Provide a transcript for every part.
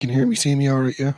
Can you hear me, see me all right, yeah?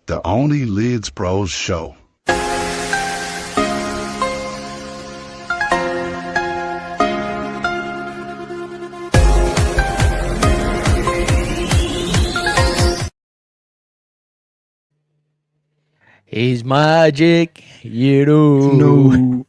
The only Leeds Bros show. He's magic, you know. No.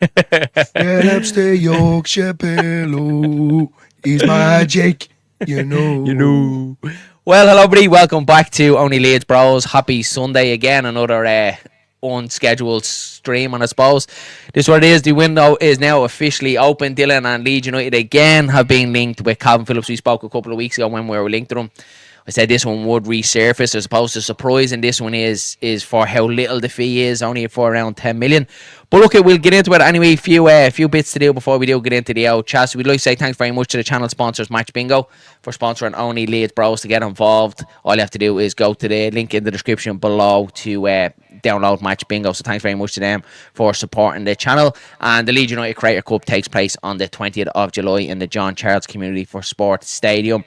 Phillips the Yorkshire pillow. He's magic, you know. You know. Well, hello, everybody. Welcome back to Only Leeds Bros. Happy Sunday again. Another unscheduled stream, and I suppose this is what it is. The window is now officially open. Dylan and Leeds United again have been linked with Kalvin Phillips. We spoke a couple of weeks ago when we were linked to them. I said this one would resurface. I suppose the surprise in this one is for how little the fee is, only for around 10 million. But look, we'll get into it anyway. A few bits to do before we do get into the old chat. So we'd like to say thanks very much to the channel sponsors, Match Bingo, for sponsoring Only Leeds Bros. To get involved, all you have to do is go to the link in the description below to download Match Bingo. So thanks very much to them for supporting the channel. And the Leeds United Creator Cup takes place on the 20th of July in the John Charles Community for Sport Stadium.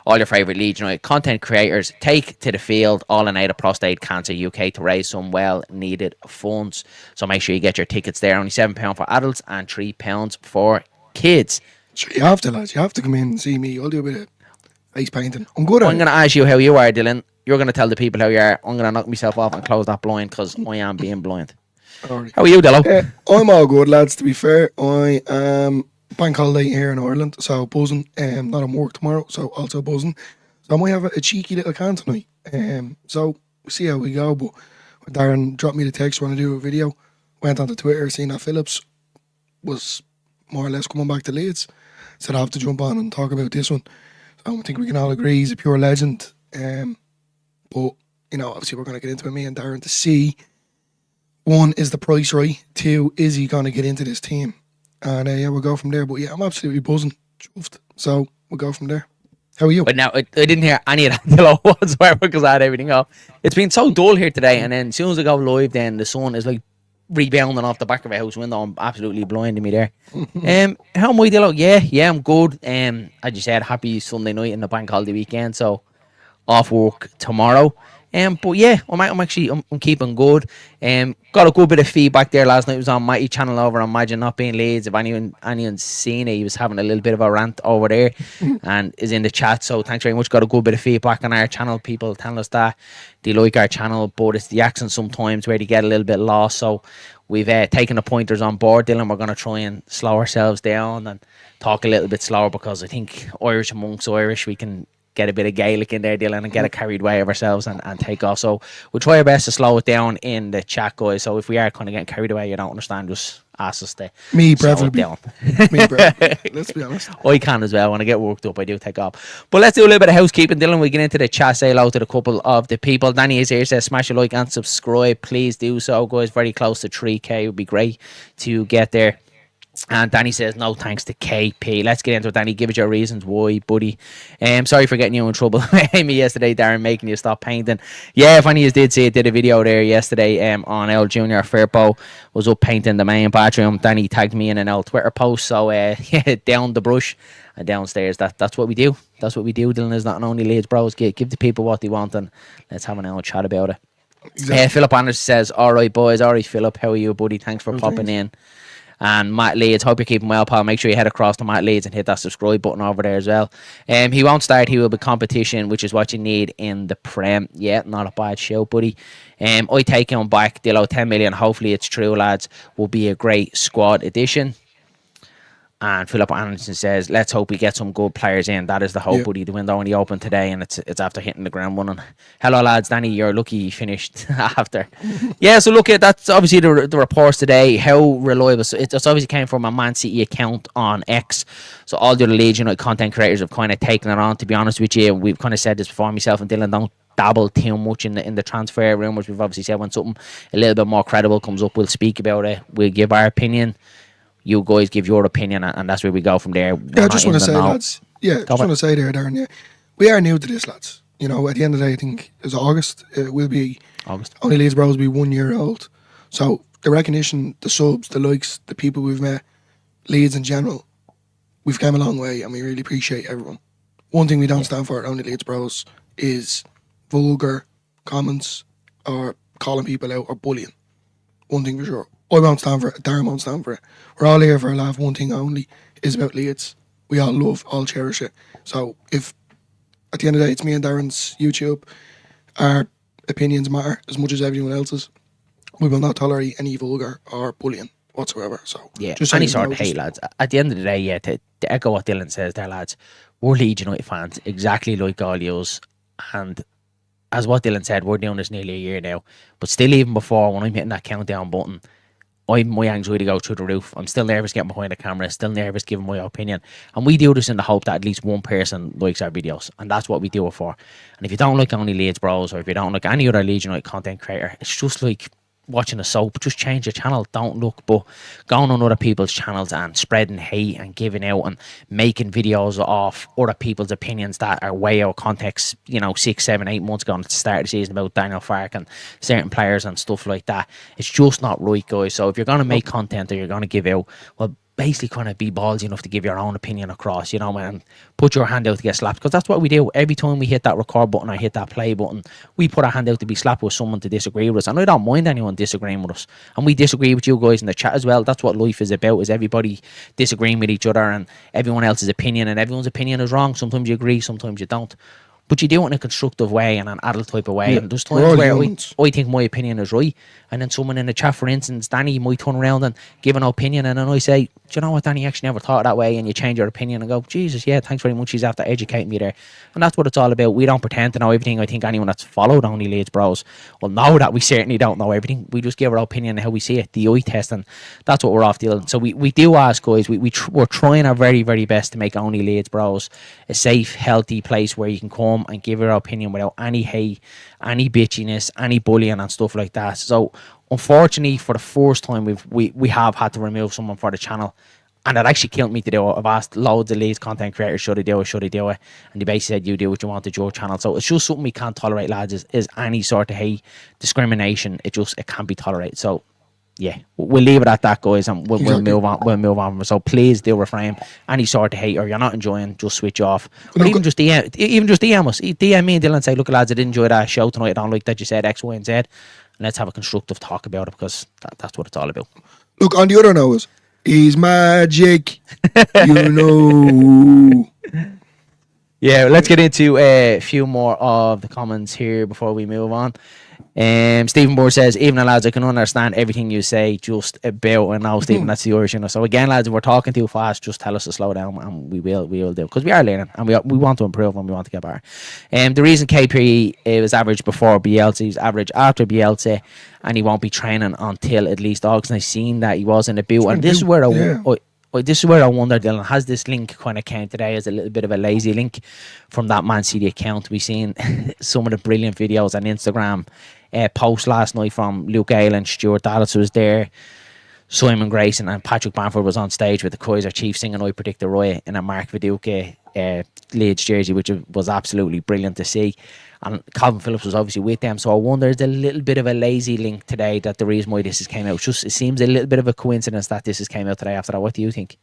All your favourite Leeds United content creators take to the field all in aid of Prostate Cancer UK to raise some well-needed funds. So make sure you get your tickets there. Only £7 for adults and £3 for kids. Sure, you have to, lads. You have to come in and see me. I'll do a bit of face painting. I'm good at it. I'm going to ask you how you are, Dylan. You're going to tell the people how you are. I'm going to knock myself off and close that blind because I am being blind. Right. How are you, Dylan? I'm all good, lads, to be fair. I am bank holiday here in Ireland, so buzzing. Not on work tomorrow, so also buzzing. So I might have a cheeky little can tonight. So we'll see how we go. But Darren dropped me the text, want to do a video. Went onto Twitter, seen that Phillips was more or less coming back to Leeds. Said I have to jump on and talk about this one. So I think we can all agree he's a pure legend. But, you know, obviously we're going to get into it, me and Darren, to see, one, is the price right? Two, is he going to get into this team? And yeah, we'll go from there. But yeah, I'm absolutely buzzing. Chuffed. So we'll go from there. How are you? But now, I didn't hear any of that Dylan whatsoever because I had everything off. It's been so dull here today, and then as soon as I go live, then the sun is like rebounding off the back of a house window. I'm absolutely blinding me there. How am I, Dylan? Yeah, I'm good. As you said, happy Sunday night in the bank holiday weekend, so off work tomorrow. But yeah, I'm keeping good. Got a good bit of feedback there last night. It was on my channel over on Imagine Not Being Leeds. If anyone's seen it, he was having a little bit of a rant over there and is in the chat. So thanks very much. Got a good bit of feedback on our channel. People telling us that they like our channel, but it's the accent sometimes where they get a little bit lost. So we've taken the pointers on board, Dylan. We're going to try and slow ourselves down and talk a little bit slower because I think Irish amongst Irish, we can get a bit of Gaelic in there, Dylan, and get it carried away of ourselves and take off. So we'll try our best to slow it down in the chat, guys. So if we are kind of getting carried away, you don't understand, just ask us to Me, slow it preferably. down. Me, preferably. Let's be honest. I can as well. When I get worked up, I do take off. But let's do a little bit of housekeeping, Dylan. We get into the chat, say hello to a couple of the people. Danny is here, says smash a like and subscribe. Please do so, guys. Very close to 3K. It would be great to get there. And Danny says, no thanks to KP. Let's get into it, Danny. Give us your reasons why, buddy. Sorry for getting you in trouble Amy yesterday, Darren, making you stop painting. Yeah, if any of you did see it, did a video there yesterday on L Junior Fairpo. Was up painting the main bathroom. Danny tagged me in an old Twitter post. So, yeah, down the brush and downstairs. That's what we do. That's what we do, Dylan. Is not only Leeds Bros. Give the people what they want and let's have an old chat about it. Exactly. Philip Anderson says, all right, boys. All right, Philip. How are you, buddy? Thanks for popping in. And Matt Leeds, hope you're keeping well, pal. Make sure you head across to Matt Leeds and hit that subscribe button over there as well. He won't start. He will be competition, which is what you need in the Prem. Yeah, not a bad show, buddy. I take him back. Dillo, 10 million. Hopefully it's true, lads. Will be a great squad addition. And Philip Anderson says, let's hope we get some good players in. That is the hope, buddy. The window only opened today and it's after hitting the ground running. Hello, lads. Danny, you're lucky you finished after. Yeah, so look, that's obviously the reports today. How reliable. So it's obviously came from a Man City account on X. So all the other Leeds United content creators have kind of taken it on, to be honest with you. We've kind of said this before, myself and Dylan, don't dabble too much in the transfer rumours. We've obviously said when something a little bit more credible comes up, we'll speak about it. We'll give our opinion. You guys give your opinion, and that's where we go from there. Yeah, I just want to say, lads. Yeah, just want to say there, Darren. Yeah, we are new to this, lads. You know, at the end of the day, I think it's August. It will be August. Only Leeds Bros will be 1 year old. So the recognition, the subs, the likes, the people we've met, Leeds in general, we've come a long way, and we really appreciate everyone. One thing we don't stand for at Only Leeds Bros is vulgar comments or calling people out or bullying. One thing for sure. I won't stand for it. Darren won't stand for it. We're all here for a laugh. One thing only is about Leeds. We all love, all cherish it. So if at the end of the day it's me and Darren's YouTube, our opinions matter as much as everyone else's. We will not tolerate any vulgar or bullying whatsoever. So yeah, just any sort of hate, lads. At the end of the day, yeah, to echo what Dylan says there, lads, we're Leeds United fans, exactly like all yous. And as what Dylan said, we're doing this nearly a year now. But still, even before, when I'm hitting that countdown button, my anxiety goes through the roof. I'm still nervous getting behind the camera, still nervous giving my opinion. And we do this in the hope that at least one person likes our videos. And that's what we do it for. And if you don't like Only Leeds Bros, or if you don't like any other Leeds United content creator, it's just like watching a soap. Just change the channel. Don't look. But going on other people's channels and spreading hate and giving out and making videos off other people's opinions that are way out of context, 6, 7, 8 months ago at the start of the season about Daniel Farke and certain players and stuff like that. It's just not right, guys. So if you're going to make content or you're going to give out, well, basically kind of be ballsy enough to give your own opinion across, and put your hand out to get slapped, because that's what we do. Every time we hit that record button or hit that play button, we put our hand out to be slapped with someone to disagree with us. And I don't mind anyone disagreeing with us, and we disagree with you guys in the chat as well. That's what life is about, is everybody disagreeing with each other and everyone else's opinion, and everyone's opinion is wrong. Sometimes you agree, sometimes you don't. But you do it in a constructive way and an adult type of way. Yeah, and there's times where I think my opinion is right. And then someone in the chat, for instance, Danny, might turn around and give an opinion. And then I say, do you know what, Danny, actually never thought that way. And you change your opinion and go, Jesus, yeah, thanks very much. He's after educating me there. And that's what it's all about. We don't pretend to know everything. I think anyone that's followed Only Leeds Bros will know that we certainly don't know everything. We just give our opinion on how we see it, the eye test. And that's what we're off dealing. So we do ask, guys, we're trying our very, very best to make Only Leeds Bros a safe, healthy place where you can come and give your opinion without any hate, any bitchiness, any bullying and stuff like that. So unfortunately, for the first time, we have had to remove someone for the channel, and it actually killed me to do it. I've asked loads of Leeds content creators, should I do it, and they basically said, you do what you want to your channel. So it's just something we can't tolerate, lads, is any sort of hate, discrimination. It can't be tolerated. So yeah, we'll leave it at that, guys, and we'll move on. We'll move on. So please do refrain any sort of hate, or you're not enjoying, just switch off. Or even just DM us. DM me and Dylan and say, look, lads, I didn't enjoy that show tonight. I don't like that you said X, Y, and Z. And let's have a constructive talk about it, because that's what it's all about. Look, on the other nose, he's magic. Yeah, let's get into a few more of the comments here before we move on. Stephen Moore says, evening, lads, I can understand everything you say just about. And now, Stephen, that's the Irish, So again, lads, if we're talking too fast, just tell us to slow down, and we will do, because we are learning and we want to improve and we want to get better. The reason KP was average before Bielsa, he's average after Bielsa, and he won't be training until at least August. And I've seen that he was in the boot, and this is where I wonder, Dylan, has this link kind of came today as a little bit of a lazy link from that Man City account? We've seen some of the brilliant videos on Instagram post last night from Luke Aylan, Stuart Dallas was there, Simon Grayson and Patrick Bamford was on stage with the Kaiser Chiefs singing I Predict the Riot in a Mark Viduka Leeds jersey, which was absolutely brilliant to see. And Kalvin Phillips was obviously with them. So I wonder, is a little bit of a lazy link today that the reason why this has came out? It seems a little bit of a coincidence that this has came out today after that. What do you think?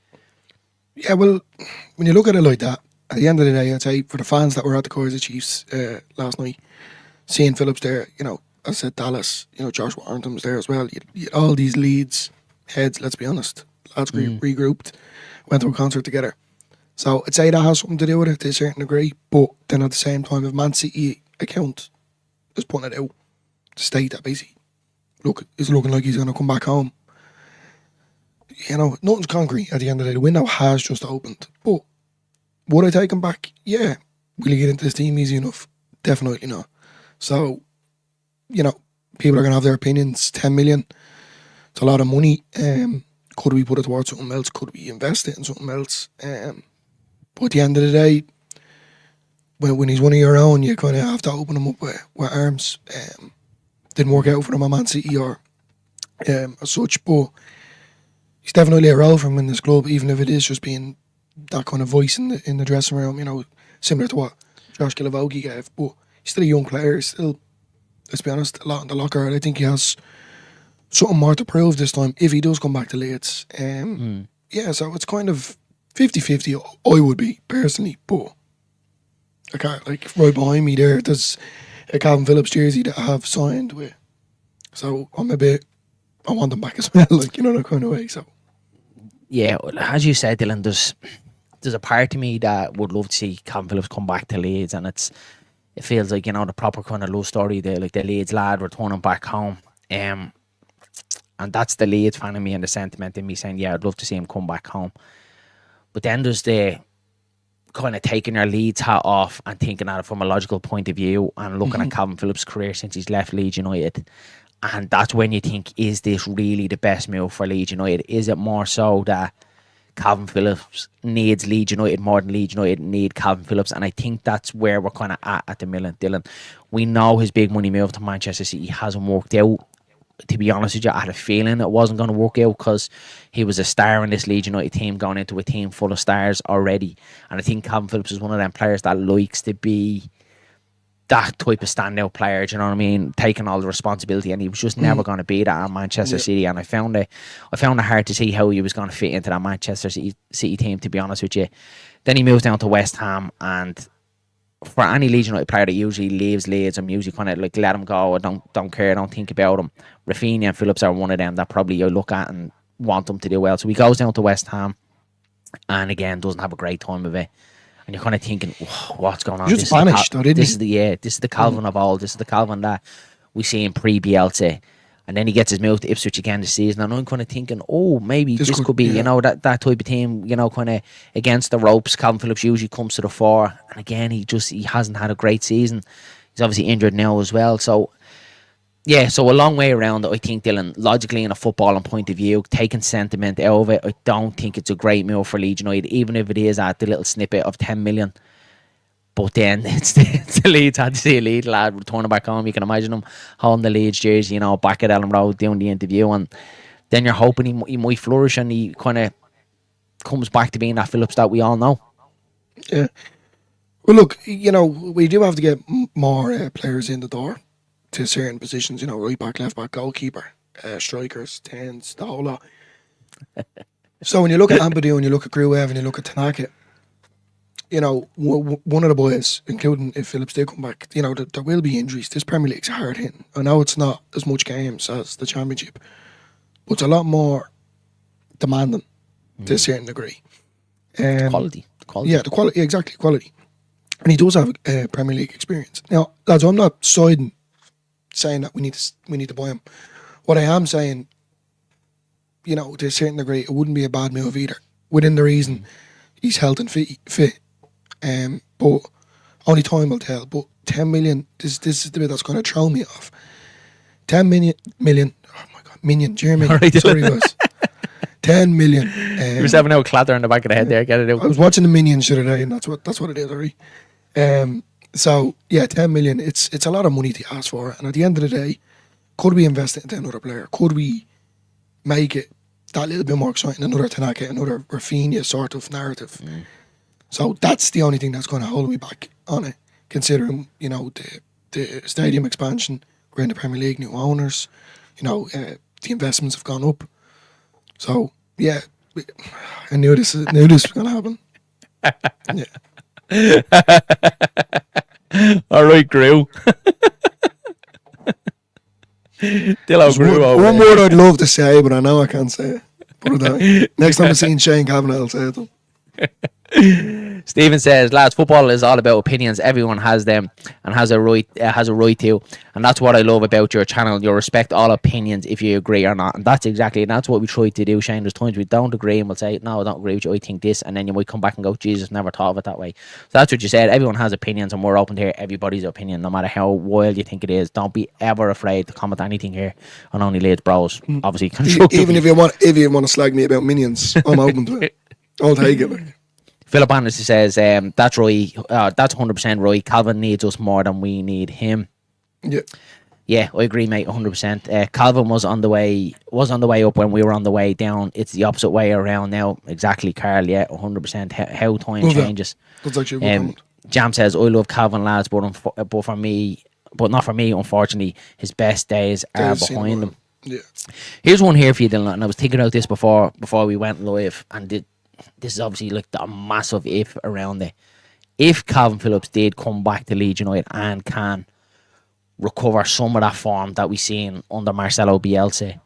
Yeah, well, when you look at it like that, at the end of the day, I'd say for the fans that were at the Kaiser Chiefs last night, seeing Phillips there, as I said, Dallas, Josh Warrington was there as well. You all these Leeds heads, let's be honest, Lads regrouped, went to a concert together. So I'd say that has something to do with it to a certain degree. But then at the same time, if Man City account is putting it out to state that basically, look, it's looking like he's going to come back home. You know, nothing's concrete at the end of the day. The window has just opened. But would I take him back? Yeah. Will he get into this team easy enough? Definitely not. So, you know, people are going to have their opinions. 10 million, it's a lot of money. Could we put it towards something else? Could we invest it in something else? But at the end of the day, when he's one of your own, you kind of have to open him up with arms. Didn't work out for him at Man City or as such, but he's definitely a role for him in this club, even if it is just being that kind of voice in the dressing room, you know, similar to what Josh Gilavogi gave. But he's still a young player. He's still, let's be honest, a lot in the locker. And I think he has something more to prove this time if he does come back to Leeds. Yeah, so it's kind of 50-50, I would be, personally. But I can't, like, right behind me there's a Kalvin Phillips jersey that I have signed with. So I want them back as well, like, you know, that kind of way. So Yeah, well, as you said, Dylan, there's a part of me that would love to see Kalvin Phillips come back to Leeds, and it feels like, you know, the proper kind of love story, the Leeds lad returning back home. And that's the Leeds fan in me and the sentiment in me saying, yeah, I'd love to see him come back home. But then there's the kind of taking your Leeds hat off and thinking at it from a logical point of view and looking at Kalvin Phillips' career since he's left Leeds United. And that's when you think, is this really the best move for Leeds United? Is it more so that Kalvin Phillips needs Leeds United more than Leeds United need Kalvin Phillips? And I think that's where we're kind of at the minute, Dylan. We know his big money move to Manchester City hasn't worked out. To be honest with you, I had a feeling it wasn't going to work out because he was a star in this Leeds United team going into a team full of stars already. And I think Kalvin Phillips is one of them players that likes to be that type of standout player, do you know what I mean? Taking all the responsibility, and he was just never going to be that at Manchester City. And I found it hard to see how he was going to fit into that Manchester City team, to be honest with you. Then he moves down to West Ham, and for any Leeds United player that usually leaves Leeds, I'm usually kind of like, let him go, I don't care, I don't think about him. Rafinha and Phillips are one of them that probably you look at and want them to do well. So he goes down to West Ham, and again doesn't have a great time of it. And you're kind of thinking, what's going on? He's just vanished, though, didn't he? This is the Kalvin of old. This is the Kalvin that we see in pre-Bielsa. And then he gets his move to Ipswich again this season. And I'm kind of thinking, maybe this could be, you know, that type of team, you know, kind of against the ropes. Kalvin Phillips usually comes to the fore. And again, he hasn't had a great season. He's obviously injured now as well. So, yeah, so a long way around, I think, Dylan, logically in a footballing point of view, taking sentiment out of it, I don't think it's a great move for Leeds United, even if it is at the little snippet of 10 million. But then it's the Leeds, had to see a Leeds lad returning back home. You can imagine him holding the Leeds jersey, you know, back at Elland Road doing the interview. And then you're hoping he might flourish and he kind of comes back to being that Phillips that we all know. Yeah. Well, look, you know, we do have to get more players in the door to certain positions, you know, right back, left back, goalkeeper, strikers, tens, the whole lot. So when you look at Ampadu and you look at Gruev and you look at Tanaka, you know, one of the boys, including if Phillips did come back, you know, there will be injuries. This Premier League's hard hitting. I know it's not as much games as the Championship, but it's a lot more demanding to a certain degree. Quality. Yeah, the quality, exactly, quality. And he does have Premier League experience. Now, lads, I'm not saying that we need to buy him. What I am saying, you know, to a certain degree, it wouldn't be a bad move either, within the reason he's health and fit. But only time will tell. But 10 million, this is the bit that's going to throw me off. 10 million. Oh my God, minion, Jeremy. Right, sorry guys. 10 million. You were having a clatter in the back of the head there. Get it out. I was watching the Minions the other day, and that's what it is, alright. So yeah, 10 million. It's a lot of money to ask for, and at the end of the day, could we invest it into another player? Could we make it that little bit more exciting? Another Tanaka, another Rafinha sort of narrative. So that's the only thing that's going to hold me back on it, considering, you know, the stadium expansion, we're in the Premier League, new owners, you know, the investments have gone up. So yeah, I knew this was going to happen. Yeah. All right, Gru. Dillo Gru. One word I'd love to say, but I know I can't say it. Put it that way. Next time I'm seeing Shane Kavanagh, I'll say it to him. Stephen says, lads, football is all about opinions. Everyone has them and has a right to, and that's what I love about your channel. You respect all opinions if you agree or not, and that's what we try to do, Shane. There's times we don't agree and we'll say, no, I don't agree with you, I think this, and then you might come back and go, Jesus, never thought of it that way. So that's what you said. Everyone has opinions, and we're open to hear everybody's opinion, no matter how wild you think it is. Don't be ever afraid to comment anything here on Only Leeds Bros. Obviously, constructively. Even if you want to slag me about minions, I'm open to it. I'll take it. Like. Philip Anderson says, that's right. That's 100% right. Kalvin needs us more than we need him. Yeah. Yeah, I agree, mate, 100%. Kalvin was on the way up when we were on the way down. It's the opposite way around now. Exactly, Carl. Yeah, 100%. How time changes. That's actually a good comment. Jam says, I love Kalvin, lads, but not for me, unfortunately. His best days are behind him. Yeah. Here's one here for you, Dylan, and I was thinking about this before we went live, and this is obviously like the massive if around it. If Kalvin Phillips did come back to Leeds United and can recover some of that form that we seen under Marcelo Bielsa,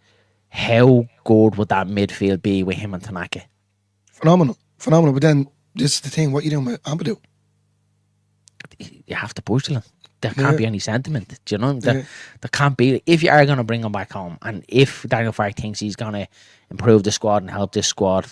how good would that midfield be with him and Tanaka? Phenomenal. But then this is the thing: what you doing with Ampadu? You have to push him. There can't be any sentiment. Do you know? There can't be. If you are going to bring him back home, and if Daniel Farke thinks he's going to improve the squad and help this squad,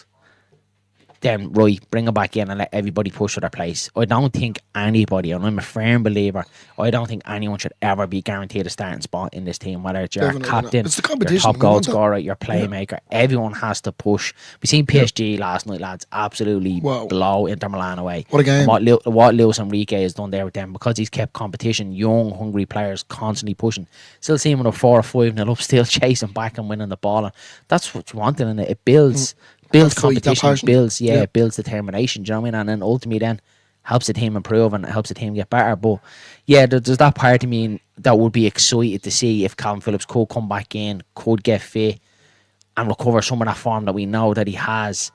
then right, bring him back in and let everybody push for their place. I don't think anybody, and I'm a firm believer, I don't think anyone should ever be guaranteed a starting spot in this team, whether it's your captain, it's the your competition. top goal scorer, your playmaker. Everyone has to push. We've seen PSG last night, lads, absolutely blow Inter Milan away. What a game. And what Luis Enrique has done there with them, because he's kept competition, young, hungry players constantly pushing. Still seeing them with a 4 or 5-0 up, still chasing back and winning the ball. And that's what you want, and it builds competition, builds determination, do you know what I mean? And then ultimately then helps the team improve and helps the team get better. But yeah, there's that part of me that would be excited to see if Kalvin Phillips could come back in, could get fit and recover some of that form that we know that he has.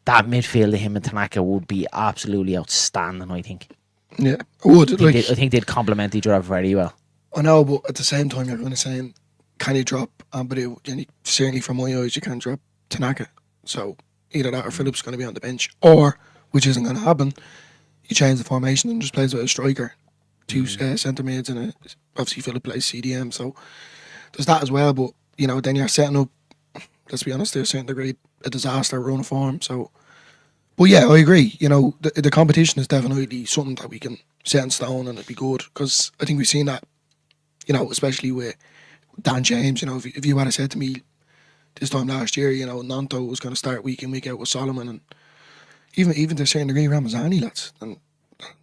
That midfield of him and Tanaka would be absolutely outstanding, I think. Yeah, I would. I think they'd complement each other very well. I know, but at the same time you're going to say, can you drop Ampadu? Certainly from my eyes you can't drop Tanaka. So either that or Phillips is going to be on the bench, or, which isn't going to happen, you change the formation and just plays with a striker, two centre mids, and obviously Phillips plays CDM. So there's that as well. But then you're setting up. Let's be honest, to a certain degree, a disaster run of form. So, but yeah, I agree. The competition is definitely something that we can set in stone, and it'd be good, because I think we've seen that. Especially with Dan James. If you had said to me this time last year, Nanto was going to start week in, week out with Solomon, and even to a certain degree Ramazani, lads. And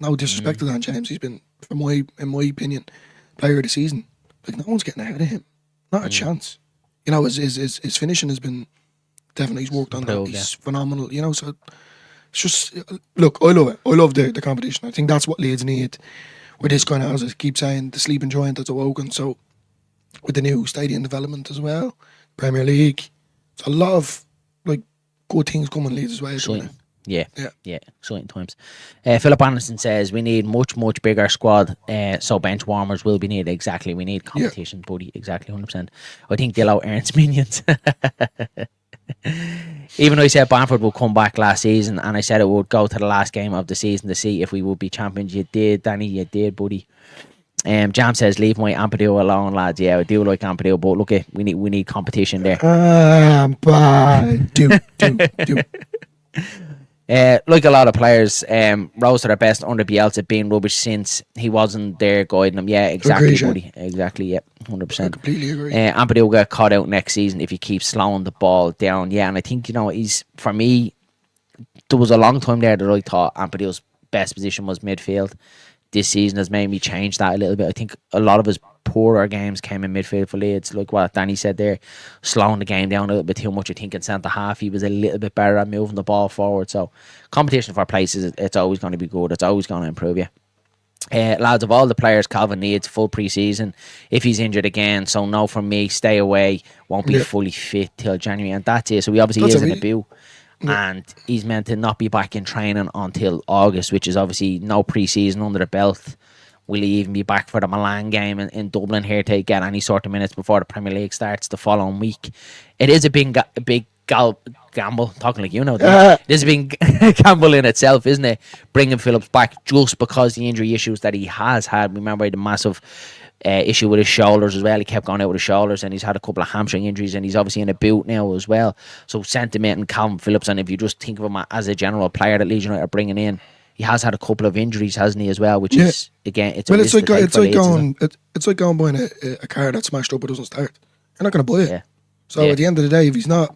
no disrespect to Dan James, he's been, in my opinion, player of the season. Like, no one's getting ahead of him, not a chance. His finishing has been definitely, he's worked on that. He's phenomenal. So it's just, look, I love it. I love the competition. I think that's what Leeds need. With this kind of, as I keep saying, the sleeping giant that's awoken. So with the new stadium development as well, Premier League, it's a lot of good things coming Leeds as well. Yeah, exciting times. Philip Anderson says we need much bigger squad, so bench warmers will be needed. Exactly, we need competition, buddy. Exactly, 100%. I think they'll out earns minions. Even though I said Brentford will come back last season, and I said it would go to the last game of the season to see if we would be champions. You did, Danny. You did, buddy. Jam says, leave my Ampadu alone, lads. Yeah, I do like Ampadu, but look, we need competition there. Do. Like a lot of players, rose to their best under Bielsa, being rubbish since he wasn't there guiding them. Yeah, exactly, Agreed, buddy. Exactly, yeah, 100%. I completely agree. Ampadu will get caught out next season if he keeps slowing the ball down. Yeah, and I think, he's, for me, there was a long time there that I thought Ampadu's best position was midfield. This season has made me change that a little bit. I think a lot of his poorer games came in midfield for Leeds, like what Danny said there, slowing the game down a little bit too much. I think in centre half he was a little bit better at moving the ball forward. So competition for places, it's always going to be good. It's always going to improve you. Lads, of all the players, Kalvin needs full pre-season if he's injured again. So no, from me, stay away. Won't be fully fit till January, and that's it. So he obviously is in a boot. And he's meant to not be back in training until August, which is obviously no pre-season under the belt. Will he even be back for the Milan game in Dublin here to get any sort of minutes before the Premier League starts the following week? It is a big gamble. Talking like you know, this has been gamble in itself, isn't it? Bringing Phillips back just because the injury issues that he has had. Remember the massive issue with his shoulders as well. He kept going out with his shoulders, and he's had a couple of hamstring injuries, and he's obviously in a boot now as well. So sentiment and Kalvin Phillips, and if you just think of him as a general player that Leeds United are bringing in, he has had a couple of injuries, hasn't he, as well? Which is again, it's well, it's like going buying a car that's smashed up but doesn't start. You're not going to buy it. Yeah. So at the end of the day, if he's not,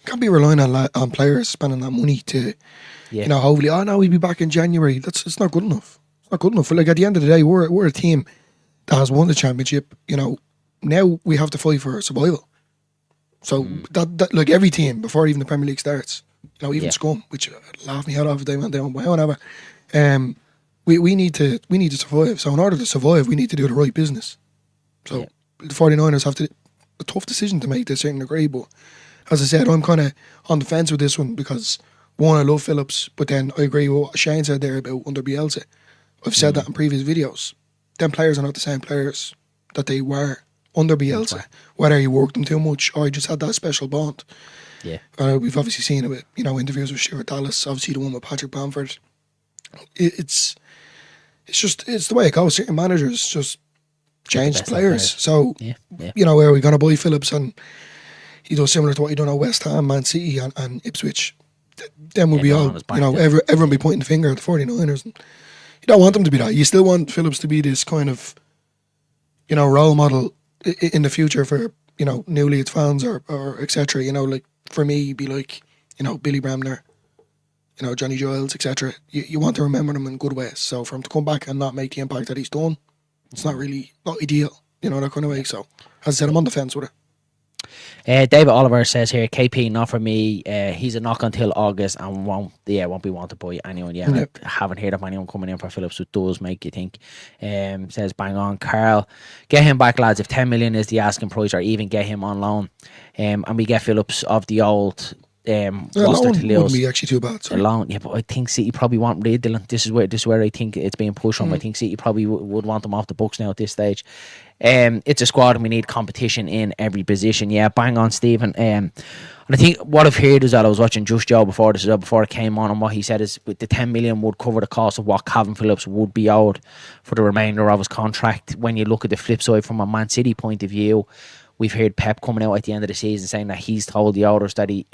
can't be relying on players spending that money to, hopefully, no, he'll be back in January. It's not good enough. It's not good enough. Like at the end of the day, we're a team that has won the championship. Now we have to fight for survival. So that like every team before even the Premier League starts, even Scum, which laughed me head off if they went down, but whatever. We need to survive. So in order to survive, we need to do the right business. So the 49ers have a tough decision to make to a certain degree, but as I said, I'm kind of on the fence with this one because one, I love Phillips, but then I agree with what Shane said there about under Bielsa. I've said that in previous videos. Them players are not the same players that they were under Bielsa, whether he worked them too much or he just had that special bond. Yeah. We've obviously seen it with, interviews with Stuart Dallas, obviously the one with Patrick Bamford. It's the way it goes. Certain managers just change players. So, where are we going to buy Phillips and he does similar to what he done at West Ham, Man City and Ipswich. Then we'll be all, everyone be pointing the finger at the 49ers. And you don't want them to be that. You still want Phillips to be this kind of, role model in the future for, new Leeds fans or etc. Like for me, he'd be like, Billy Bremner, Johnny Giles, etc. You want to remember them in good ways. So for him to come back and not make the impact that he's done, it's not ideal, that kind of way. So as I said, I'm on the fence with it. David Oliver says here, KP not for me. He's a knock until August and won't be wanted by anyone. I haven't heard of anyone coming in for Phillips, which does make you think. Says bang on. Carl, get him back, lads. If 10 million is the asking price, or even get him on loan, and we get Phillips of the old. Loan wouldn't be actually too bad. Loan, but I think City probably want Ray Dillon. This is where I think it's being pushed from. I think City probably would want them off the books now at this stage. It's a squad and we need competition in every position. Yeah, bang on, Stephen. And I think what I've heard is that I was watching Just Joe before it came on, and what he said is with the 10 million would cover the cost of what Kalvin Phillips would be owed for the remainder of his contract. When you look at the flip side from a Man City point of view, we've heard Pep coming out at the end of the season saying that he's told the owners that he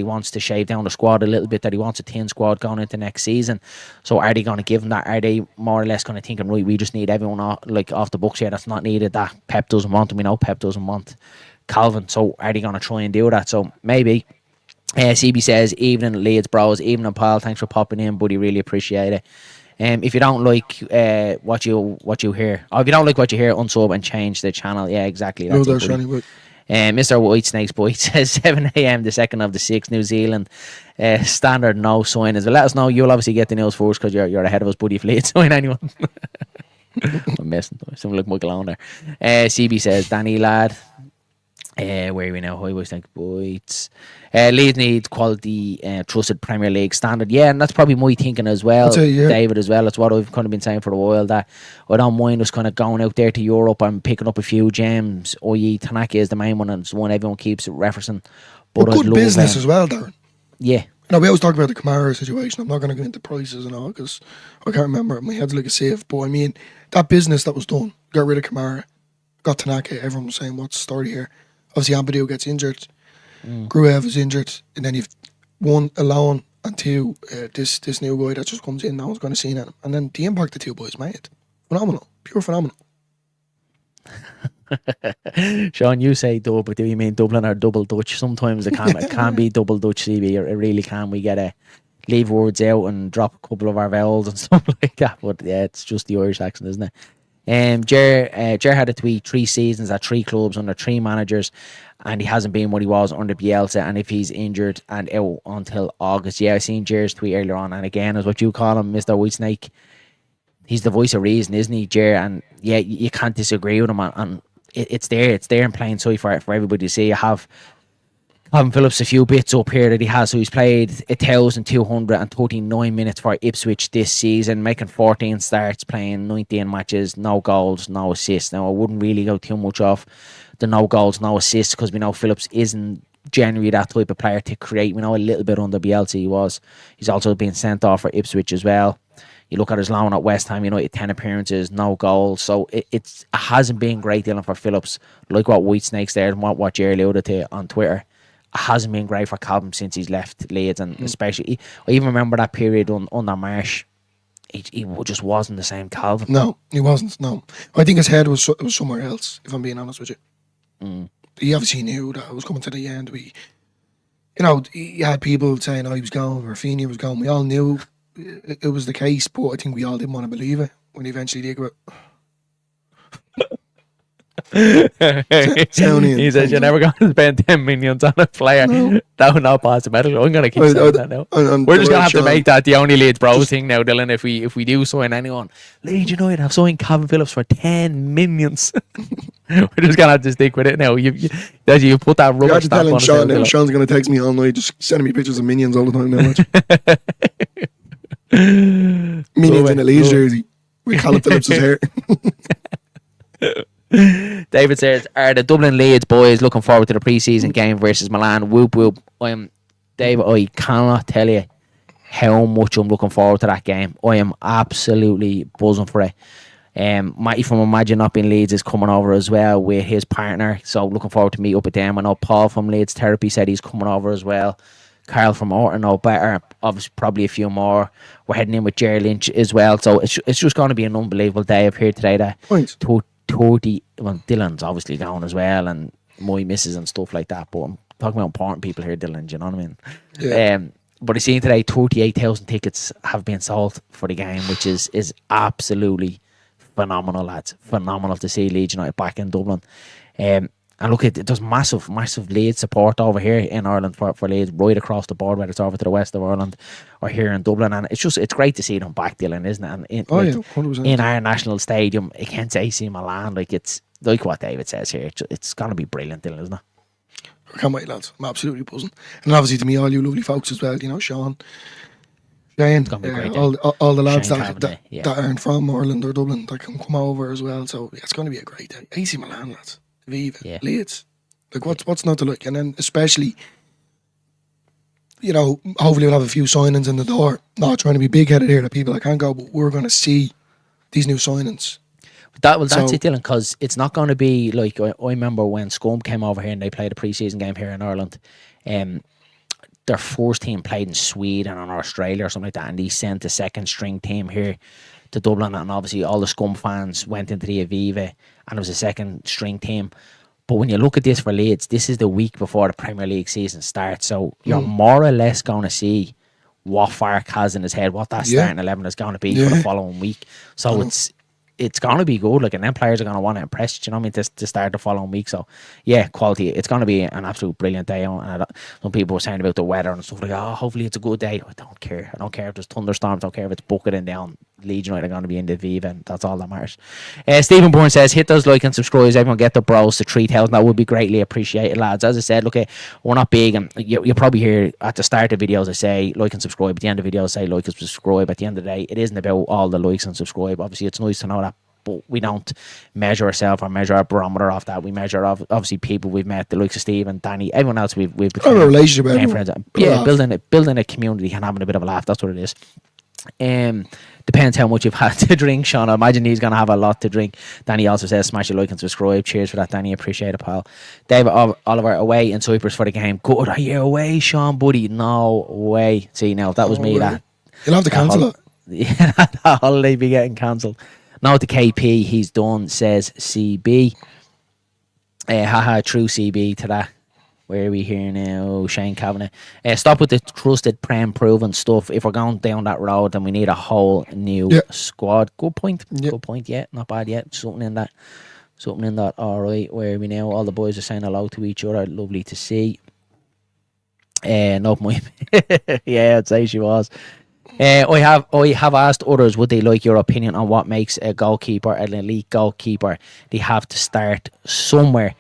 wants to shave down the squad a little bit, that he wants a thin squad going into next season. So are they going to give him that? Are they more or less going to think, right, we just need everyone off the books here that's not needed, that Pep doesn't want him? We know Pep doesn't want Kalvin. So are they going to try and do that? So maybe. CB says, evening Leeds bros, evening Paul, thanks for popping in, buddy, really appreciate it. If you don't like what you hear, or if you don't like what you hear, unsub and change the channel. Yeah, exactly. That's it, Mr. Whitesnake's Boy says 7 a.m. the 2nd of the 6th, New Zealand. Standard no sign as well. Let us know. You'll obviously get the news first because you're ahead of us, buddy. If Leeds sign anyone. I'm messing. Someone like Michael on there. CB says, Danny lad. Where are we now? Highway Snake Boys. Leeds need quality, trusted Premier League standard. Yeah, and that's probably my thinking as well, David, as well. That's what I've kind of been saying for a while, that I don't mind us kind of going out there to Europe and picking up a few gems, i.e. Tanaka is the main one, and it's the one everyone keeps referencing. But good business as well, Darren. Yeah. We always talk about the Kamara situation. I'm not going to get into prices and all because I can't remember. My head's like a sieve. But I mean, that business that was done, got rid of Kamara, got Tanaka. Everyone was saying, what's the story here? Obviously, Ampadu gets injured. Gruev is injured. And then you've one, a loan, and two, this new guy that just comes in. No one's going to see him. And then the impact the two boys made. Phenomenal. Pure phenomenal. Sean, you say dub, but do you mean Dublin or double Dutch? Sometimes it can be double Dutch, CB. It really can. We get to leave words out and drop a couple of our vowels and stuff like that. But yeah, it's just the Irish accent, isn't it? Jer had a tweet, 3 seasons at 3 clubs under 3 managers, and he hasn't been what he was under Bielsa, and if he's injured and out until August. Yeah, I seen Jer's tweet earlier on, and again, as what you call him, Mr. Whitesnake, he's the voice of reason, isn't he, Jer? And yeah, you can't disagree with him, and it's there in plain sight for everybody to see. You have Kalvin Phillips a few bits up here that he has. So he's played 1,239 minutes for Ipswich this season, making 14 starts, playing 19 matches, no goals, no assists. Now, I wouldn't really go too much off the no goals, no assists, because we know Phillips isn't generally that type of player to create. We know a little bit under Bielsa he was. He's also been sent off for Ipswich as well. You look at his loan at West Ham United, 10 appearances, no goals. So it hasn't been great dealing for Phillips. Like what Whitesnake's there and what Jerry alluded to on Twitter. It hasn't been great for Kalvin since he's left Leeds. And especially, I even remember that period under Marsh. He just wasn't the same Kalvin. No, he wasn't. No. I think his head was somewhere else, if I'm being honest with you. He obviously knew that it was coming to the end. He had people saying, he was going, Rafinha was going. We all knew it was the case, but I think we all didn't want to believe it when he eventually did go out. He says you're never going to spend 10 millions on a player. No, not possible. I'm going to keep saying that now. We're just going to have to make that the only Leeds Bros thing now, Dylan. If we do sign anyone, Leeds United have signed Kalvin Phillips for 10 millions. We're just going to have to stick with it now. You put that rubber stamp on Sean now. Sean's going to text me all night, just sending me pictures of minions all the time now. Minions in a Leeds jersey with Kalvin Phillips' hair. David says, are the Dublin Leeds boys looking forward to the pre-season game versus Milan? Whoop whoop. David, I cannot tell you how much I'm looking forward to that game. I am absolutely buzzing for it. Matty from Imagine Not Being Leeds is coming over as well with his partner, so looking forward to meet up with them. I know Paul from Leeds Therapy said he's coming over as well. Carl from Orton, no better. Obviously, probably a few more. We're heading in with Jerry Lynch as well, so it's just going to be an unbelievable day up here today. That 30, well, Dylan's obviously going as well, and my missus and stuff like that, but I'm talking about important people here, Dylan, do you know what I mean? Yeah. But I seen today 38,000 tickets have been sold for the game, which is absolutely phenomenal, lads. Phenomenal to see Leeds United back in Dublin. And look, there's massive Leeds support over here in Ireland for Leeds, right across the board, whether it's over to the west of Ireland or here in Dublin. And it's great to see them back, Dylan, isn't it? And in our national stadium against AC Milan, it's like what David says here. It's going to be brilliant, Dylan, isn't it? I can't wait, lads. I'm absolutely buzzing. And obviously to me, all you lovely folks as well, Sean, Shane, all the lads that aren't from Ireland or Dublin that can come over as well. So it's going to be a great day. AC Milan, lads. Viva, Leeds. What's not to like? And then especially, hopefully we'll have a few signings in the door. Not trying to be big-headed here that people can't go, but we're going to see these new signings. That's it, Dylan, because it's not going to be like, I remember when Scum came over here and they played a pre-season game here in Ireland. Their first team played in Sweden or Australia or something like that, and they sent the second string team here to Dublin, and obviously all the Scum fans went into the Aviva, and it was a second string team. But when you look at this for Leeds, this is the week before the Premier League season starts, so you're more or less going to see what Fark has in his head, what that starting 11 is going to be for the following week. So it's going to be good, and then players are going to want to impress, to start the following week. So quality. It's going to be an absolute brilliant day. And some people were saying about the weather and stuff like, hopefully it's a good day. I don't care if there's thunderstorms. I don't care if it's bucketing down. Leeds United are going to be in the Viva, and that's all that matters. Stephen Bourne says, hit those like and subscribes. Everyone get the bros to 3,000. That would be greatly appreciated, lads. As I said, look, we're not big, and you probably hear at the start of videos I say like and subscribe. At the end of videos I say like and subscribe. At the end of the day, it isn't about all the likes and subscribe. Obviously, it's nice to know that, but we don't measure ourselves or measure our barometer off that. We measure obviously people we've met, the likes of Steve and Danny, everyone else we've become a relationship, friends. Building a community and having a bit of a laugh. That's what it is. Depends how much you've had to drink, Sean. I imagine he's going to have a lot to drink. Danny also says, smash a like and subscribe. Cheers for that, Danny. Appreciate it, pal. David Oliver, away in Cyprus for the game. Good. Are you away, Sean, buddy? No way. See, now, if that was me, that... You'll have to cancel it. Yeah, that holiday be getting cancelled. Now the KP, he's done, says CB. True CB to that. Where are we here now? Shane Kavanagh. Stop with the trusted proven stuff. If we're going down that road, then we need a whole new squad. Good point. Good point. Yeah, not bad yet. Something in that. All right. Where are we now? All the boys are saying hello to each other. Lovely to see. No point. Yeah, I'd say she was. I have asked others, would they like your opinion on what makes a goalkeeper an elite goalkeeper? They have to start somewhere.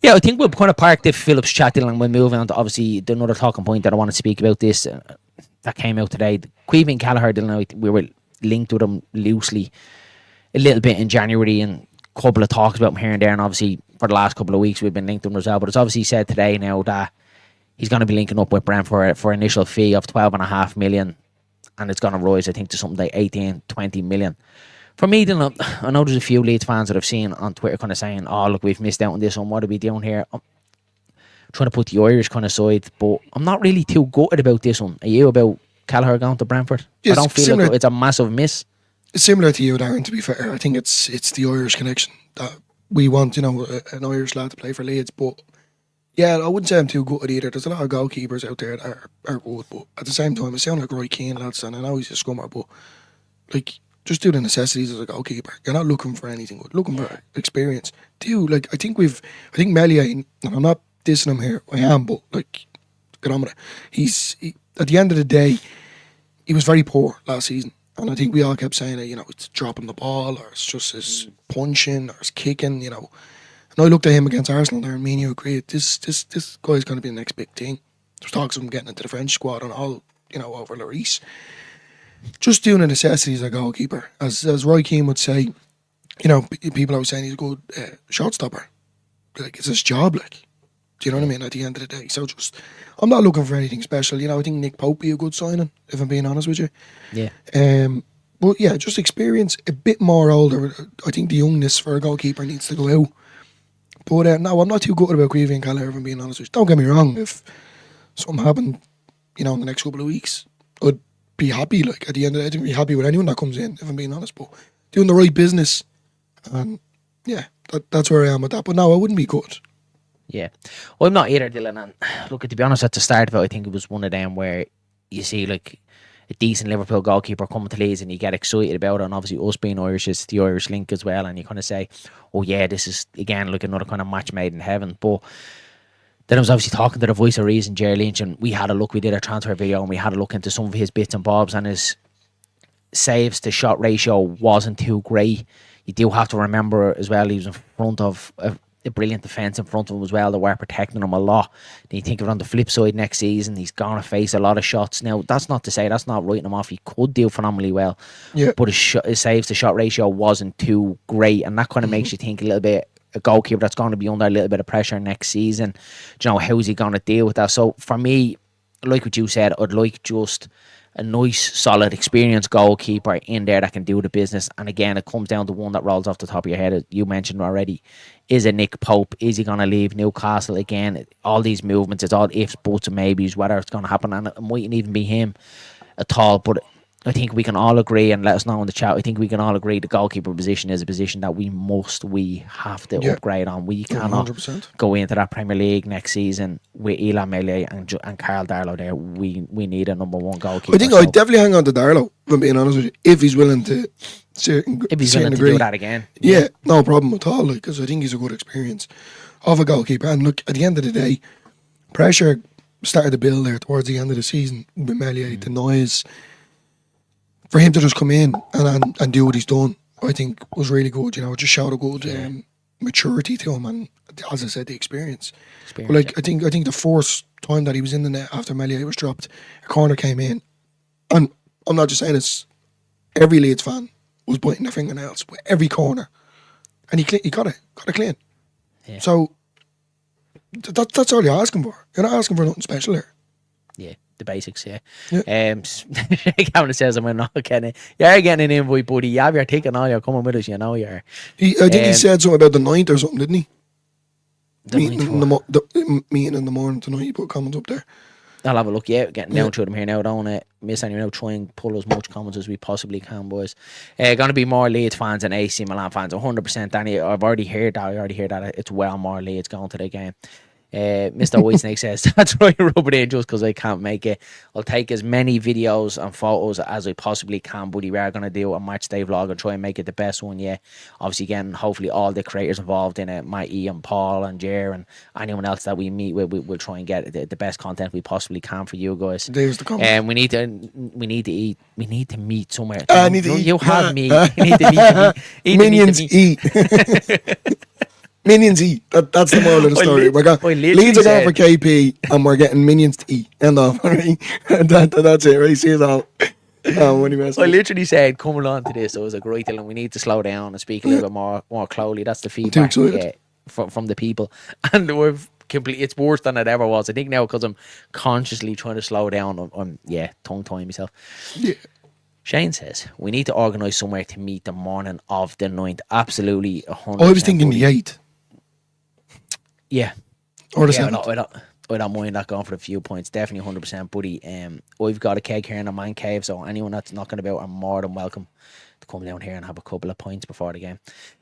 Yeah, I think we'll kind of park the Phillips chat and we'll move on to obviously another talking point that I want to speak about this that came out today. Caoimhin Kelleher, we were linked with him loosely a little bit in January and a couple of talks about him here and there, and obviously for the last couple of weeks we've been linked to him as well. But it's obviously said today now that he's going to be linking up with Brentford for initial fee of 12.5 million, and it's going to rise, I think, to something like 18, 20 million. For me, then, I know there's a few Leeds fans that I've seen on Twitter kind of saying, "Oh, look, we've missed out on this one. What are we doing here?" I'm trying to put the Irish kind of side, but I'm not really too gutted about this one. Are you about Kelleher going to Brentford? Yes, I don't feel like it's a massive miss. Similar to you, Darren, to be fair. I think it's the Irish connection that we want, an Irish lad to play for Leeds. But yeah, I wouldn't say I'm too gutted either. There's a lot of goalkeepers out there that are good, but at the same time, it sounds like Roy Keane, lads, and I know he's a scummer, but like, just do the necessities as a goalkeeper. You're not looking for anything good, looking for experience. I think Mellier, and I'm not dissing him here, I am, but like, get on with it. At the end of the day, he was very poor last season. And I think we all kept saying that, it's dropping the ball, or it's just his punching, or his kicking, And I looked at him against Arsenal there, and me and you agreed, this guy's going to be the next big thing. There's talks of him getting into the French squad and all, over Lloris. Just doing the necessities as a goalkeeper. As Roy Keane would say, people always saying he's a good shot stopper. Like, it's his job, like. Do you know what I mean? At the end of the day. So I'm not looking for anything special. I think Nick Pope be a good signing, if I'm being honest with you. Yeah. But yeah, just experience, a bit more older. I think the youngness for a goalkeeper needs to go out. But no, I'm not too good about Caoimhin Kelleher, if I'm being honest with you. Don't get me wrong. If something happened, in the next couple of weeks, I'd be happy. Like, at the end of the day, I'd be happy with anyone that comes in, if I'm being honest. But doing the right business, and yeah, that's where I am with that. But no, I wouldn't be good. Yeah. Well, I'm not either, Dylan. And look, to be honest, at the start of it, I think it was one of them where you see like a decent Liverpool goalkeeper coming to Leeds and you get excited about it. And obviously, us being Irish, it's the Irish link as well. And you kind of say, oh, yeah, this is, again, like another kind of match made in heaven. But then I was obviously talking to the voice of reason, Jerry Lynch, and we had a look. We did a transfer video and we had a look into some of his bits and bobs, and his saves to shot ratio wasn't too great. You do have to remember as well, he was in front of a brilliant defence in front of him as well that were protecting him a lot. Then you think of it on the flip side next season, he's going to face a lot of shots. Now, that's not to say that's not writing him off. He could do phenomenally well. Yeah. But his saves to shot ratio wasn't too great, and that kind of makes you think a little bit, a goalkeeper that's going to be under a little bit of pressure next season. How's he going to deal with that? So for me, like what you said, I'd like just a nice, solid, experienced goalkeeper in there that can do the business. And again, it comes down to one that rolls off the top of your head, as you mentioned already. Is it Nick Pope? Is he going to leave Newcastle again? All these movements, it's all ifs, buts, and maybes, whether it's going to happen. And it mightn't even be him at all. But I think we can all agree, and let us know in the chat, I think we can all agree the goalkeeper position is a position that we have to upgrade on. We cannot 100%. Go into that Premier League next season with Elland Road and Carl Darlow there. We need a number one goalkeeper. I think I'd definitely hang on to Darlow, if I'm being honest with you, if he's willing to do that again. Yeah, no problem at all, because I think he's a good experience of a goalkeeper. And look, at the end of the day, pressure started to build there towards the end of the season with Mellier, the noise. For him to just come in and do what he's done, I think was really good. It just showed a good maturity to him, and as I said, the experience. But I think the first time that he was in the net after Mellier was dropped, a corner came in, and I'm not just saying this. Every Leeds fan was biting their fingernails with every corner, and he got it clean. Yeah. So that's all you're asking for. You're not asking for nothing special here. Yeah. The basics, yeah. Cameron says, "I'm not getting it. You're getting an invite, buddy. You have your ticket now. You're coming with us. You're." I think he said something about the 9th or something, didn't he? Meeting in the morning tonight. He put comments up there. I'll have a look. Yeah, getting down to them here now. I don't want to miss anyone out. Try and pull as much comments as we possibly can, boys. Going to be more Leeds fans and AC Milan fans. 100%, Danny. I've already heard that. It's well more Leeds going to the game. Mr. Whitesnake says, that's right, rub it in just because I can't make it. I'll take as many videos and photos as I possibly can, buddy. We are going to do a match day vlog and try and make it the best one, yeah. Obviously, again, hopefully all the creators involved in it, Matty and Paul and Jer and anyone else that we meet with, we'll try and get the best content we possibly can for you guys. There's the comment. We need to eat. We need to meet somewhere. You have me. You need to meet. Minions eat. Minions eat. That's the moral of the story. Leeds are going for KP and we're getting minions to eat. End of. Right? That's it, right? See it all. I literally said, come along to this. So it was a great deal, and we need to slow down and speak a little bit more clowly. That's the feedback. Yeah. from the people, and we've completely. It's worse than it ever was. I think now because I'm consciously trying to slow down. I'm tongue tying myself. Yeah. Shane says we need to organise somewhere to meet the morning of the 9th. Absolutely, 100%. I was thinking the 8th. Yeah. Or the Yeah, 7th. I don't mind that going for a few points. Definitely 100%, buddy. I've got a keg here in a man cave, so anyone that's knocking about are more than welcome to come down here and have a couple of pints before the game.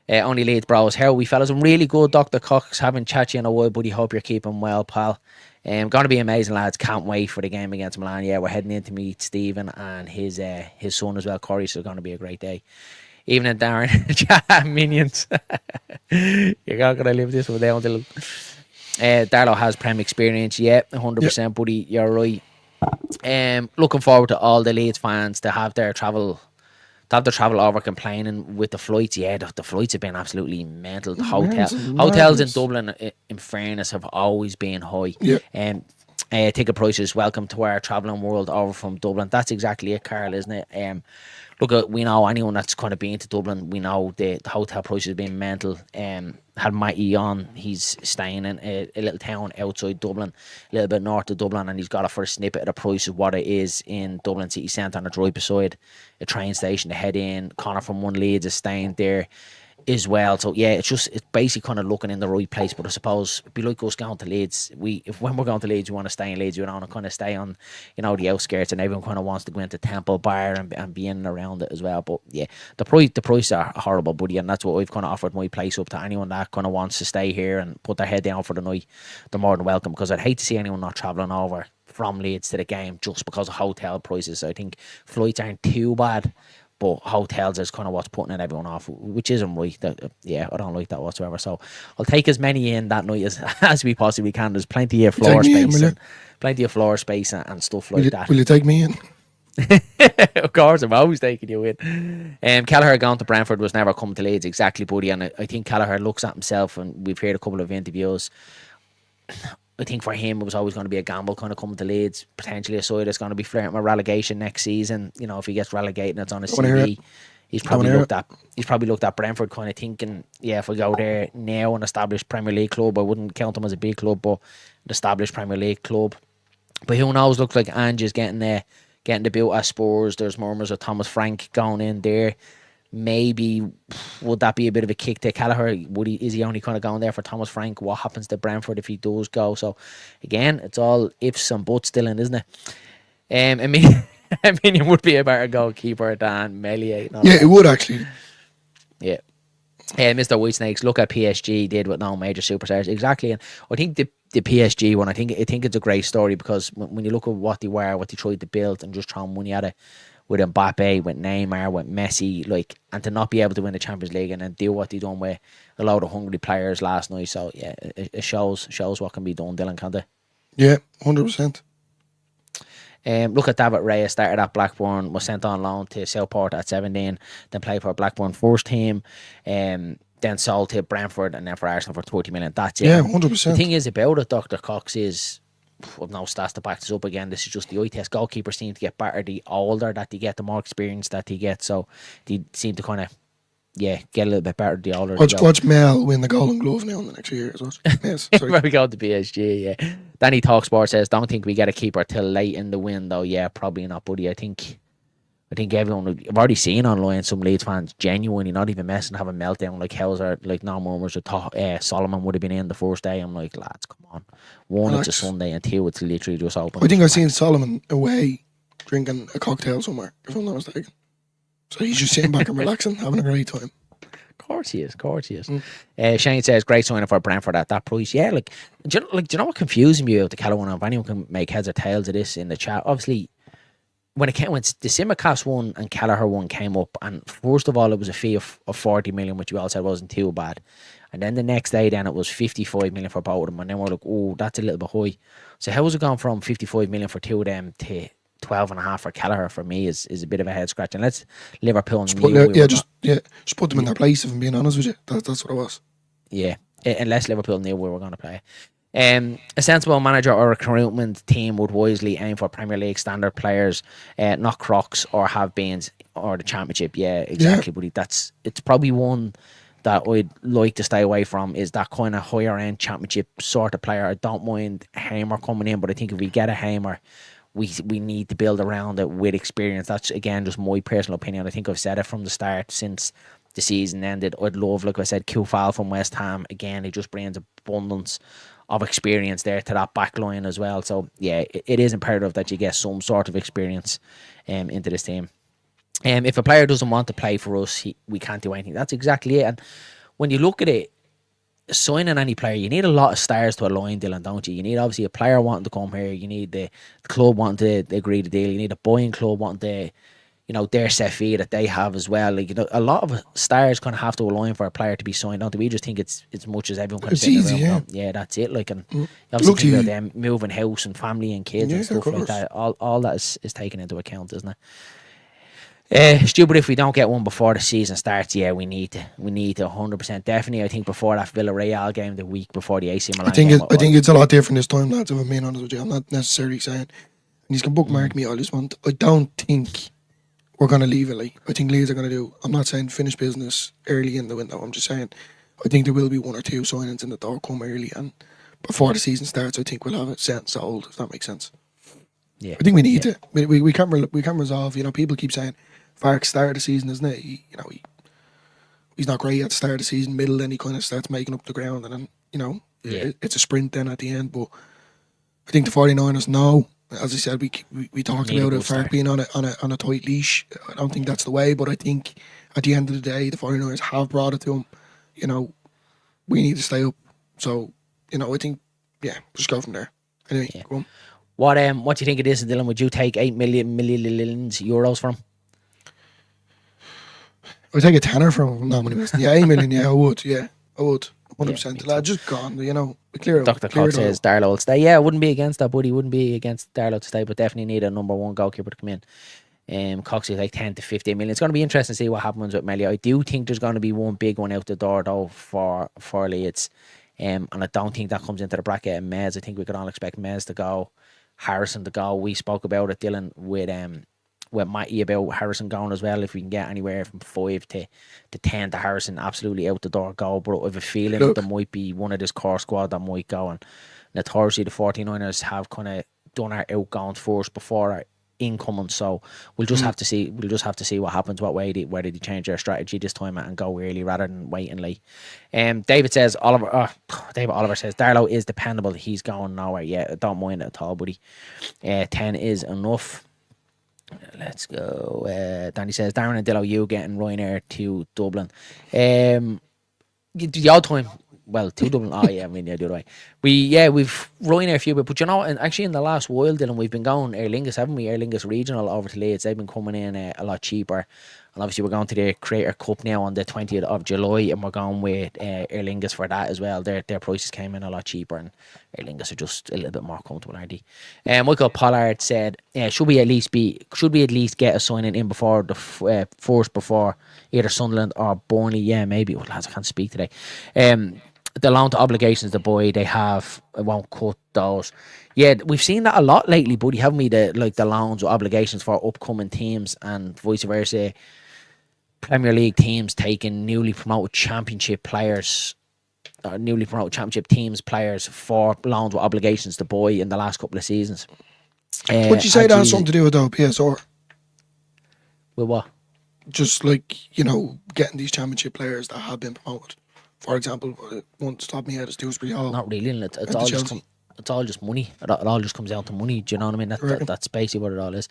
Only Leeds Bros. How are we, fellas? I'm really good, Dr. Cox. Haven't chatted to you in a while, buddy. Hope you're keeping well, pal. Going to be amazing, lads. Can't wait for the game against Milan. Yeah, we're heading in to meet Stephen and his son as well, Corey, so it's going to be a great day. Evening, Darren. Minions. You're not going to live this one down till... Darlow has Prem experience, 100%, buddy. You're right. Looking forward to all the Leeds fans to have their travel over complaining with the flights. Yeah, the flights have been absolutely mental. The hotels in Dublin, in fairness, have always been high. Yeah. Ticket prices welcome to our travelling world over from Dublin. That's exactly it, Carl, isn't it? Look, we know anyone that's kind of been to Dublin, we know the hotel prices have been mental. Had Matty on, he's staying in a little town outside Dublin, a little bit north of Dublin, and he's got it for a snippet of the price of what it is in Dublin city centre, and it's right beside a train station to head in. Connor from One Leeds is staying there as well. So yeah, it's basically kind of looking in the right place. But I suppose it'd be like us going to Leeds. When we're going to Leeds, we want to stay in Leeds. We don't want to kind of stay on, the outskirts, and everyone kind of wants to go into Temple Bar and be in and around it as well. But yeah, the price are horrible, buddy, and that's what I've kind of offered my place up to anyone that kind of wants to stay here and put their head down for the night. They're more than welcome, because I'd hate to see anyone not travelling over from Leeds to the game just because of hotel prices. I think flights aren't too bad, but hotels is kind of what's putting everyone off, which isn't right. I don't like that whatsoever. So I'll take as many in that night as we possibly can. There's plenty of floor space and stuff like that. Will you take me in? Of course, I'm always taking you in. Kelleher going to Brentford was never coming to Leeds, exactly, buddy. And I think Kelleher looks at himself, and we've heard a couple of interviews. I think for him, it was always going to be a gamble kind of coming to Leeds. Potentially a side that's going to be flirting with relegation next season. If he gets relegated and it's on his CV, he's probably looked at Brentford kind of thinking, if we go there now, an established Premier League club, I wouldn't count them as a big club, but an established Premier League club. But who knows? Looks like Ange is getting the bill at Spurs. There's murmurs of Thomas Frank going in there. Maybe would that be a bit of a kick to Kelleher? Is he only kind of going there for Thomas Frank? What happens to Brentford if he does go? So again, it's all ifs and buts still in, isn't it? I mean, it would be a better goalkeeper than Meslier. Yeah, it would actually. Yeah. Mr. Whitesnakes, look at PSG did with no major superstars. Exactly. And I think the PSG one, I think it's a great story, because when you look at what they were, what they tried to build, and just throwing money at it, with Mbappe, with Neymar, with Messi, and to not be able to win the Champions League and then do what they done with a load of hungry players last night. So yeah, it shows what can be done, Dylan, can't it? Yeah, 100%. Look at David Reyes, started at Blackburn, was sent on loan to Southport at 17, then played for Blackburn first team, then sold to Brentford, and then for Arsenal for 30 million. That's it. Yeah, 100%. The thing is about it, Dr. Cox, is I've no stats to back this up again. This is just the eye test. Goalkeepers seem to get better the older that they get, the more experience that they get. So they seem to kind of, get a little bit better the older they go. Watch Mel win the Golden Glove now in the next few years. Yes, when we go to PSG, yeah. Danny Talksport says, don't think we get a keeper till late in the window. Yeah, probably not, buddy. I think everyone, I've already seen online some Leeds fans genuinely not even messing, having meltdown, like Hauser, like no murmurs. Solomon would have been in the first day. I'm like, lads, come on. One, it's a Sunday, and two, it's literally just open. I think I've seen Solomon away drinking a cocktail somewhere, if I'm not mistaken. So he's just sitting back and relaxing, having a great time. Of course he is. Shane says, great signing for Brentford at that price. Yeah, do you know what confuses me about the Kelleher one? If anyone can make heads or tails of this in the chat, obviously, when the Simicast one and Kelleher one came up, and first of all, it was a fee of 40 million, which you all said wasn't too bad. And then the next day, it was 55 million for both of them. And then we're like, oh, that's a little bit high. So how's it gone from 55 million for two of them to 12.5 for Kelleher? For me is a bit of a head scratch. And let's Liverpool just put them in their place, if I'm being honest with you. That's what it was. Yeah, unless Liverpool knew we were going to play. A sensible manager or a recruitment team would wisely aim for Premier League standard players, not crocs or have-beens or the Championship. Yeah, exactly, buddy. It's probably one that I'd like to stay away from is that kind of higher end championship sort of player. I don't mind Hamer coming in, but I think if we get a Hamer, we need to build around it with experience. That's again just my personal opinion. I think I've said it from the start since the season ended. I'd love, like I said, Kufal from West Ham. Again, he just brings abundance of experience there to that back line as well. So yeah, it is imperative that you get some sort of experience into this team. If a player doesn't want to play for us, we can't do anything. That's exactly it. And when you look at it, signing any player, you need a lot of stars to align, Dylan, don't you? You need obviously a player wanting to come here. You need the club wanting to agree the deal. You need a buying club wanting to, their set fee that they have as well. Like, a lot of stars kind of have to align for a player to be signed. Don't we just think it's much as everyone kind of sitting easy, around. Yeah, that's it. Like, and you obviously think about them moving house and family and kids and stuff like that. All that is taken into account, isn't it? Stupid if we don't get one before the season starts. Yeah, we need to 100% definitely. I think before that Villarreal game, the week before the AC Milan game. I think it's a lot different this time, lads. If I'm being honest with you, I'm not necessarily saying, and you can bookmark me. I don't think we're gonna leave it. Like, I think Leeds are gonna do. I'm not saying finish business early in the window. I'm just saying I think there will be one or two signings in the door come early, and before the season starts, I think we'll have it set and sold. If that makes sense. Yeah, I think we need to. We can't resolve. People keep saying Fark's start of the season, isn't it? He's not great at the start of the season. Middle, then he kind of starts making up the ground, and then it's a sprint then at the end. But I think the 49ers know. As I said, we talked about it. Fark being on a tight leash. I don't think that's the way. But I think at the end of the day, the 49ers have brought it to him. We need to stay up. So I think just go from there. Anyway, go on. What do you think it is, Dylan? Would you take 8 million euros from him? I would take a tenner from him. No, yeah, 8 million. Yeah, I would. Yeah, I would. 100%. The lad just gone. Clear out. Dr. Cox says Darlow will stay. Yeah, I wouldn't be against that, buddy. Wouldn't be against Darlow to stay, but definitely need a number one goalkeeper to come in. Cox is like 10 to 15 million. It's going to be interesting to see what happens with Melly. I do think there's going to be one big one out the door though for Leeds, and I don't think that comes into the bracket of Mez. I think we could all expect Mez to go, Harrison to go. We spoke about it, Dylan, with Matty about Harrison going as well. If we can get anywhere from 5 to 10 to Harrison, absolutely out the door go. But I have a feeling that there might be one of this core squad that might go. And notoriously, the 49ers have kind of done our outgoings first before our incoming. So we'll just have to see. We'll just have to see what happens. Whether they change their strategy this time and go early rather than waiting late. David says David Oliver says Darlow is dependable. He's going nowhere. Yeah, I don't mind it at all, buddy. 10 is enough. Let's go. Danny says Darren and Dillo, you getting Ryanair to Dublin. The old time, well, to Dublin. Oh yeah, I mean the other way. We've Ryanair a few bit, but and actually in the last while, Dylan, we've been going Aer Lingus, haven't we? Aer Lingus Regional over to Leeds. They've been coming in a lot cheaper. And obviously we're going to the Creator Cup now on the 20th of July, and we're going with Aer Lingus for that as well. Their prices came in a lot cheaper, and Aer Lingus are just a little bit more comfortable, aren't they? Michael Pollard said, should we at least get a signing in before the first before either Sunderland or Burnley? Yeah, maybe. Well, lads, I can't speak today. The loan to obligations, the boy they have, I won't cut those. Yeah, we've seen that a lot lately, buddy, haven't we? The loans with obligations for upcoming teams and vice versa. Premier League teams taking newly promoted championship players, newly promoted championship teams players for loans with obligations to buy in the last couple of seasons. Would you say that has something to do with the PSR? With what? Just like, getting these championship players that have been promoted. For example, one to top me head is Dewsbury Hall. Not really, it's all just money. It all just comes down to money. Do you know what I mean? That's basically what it all is.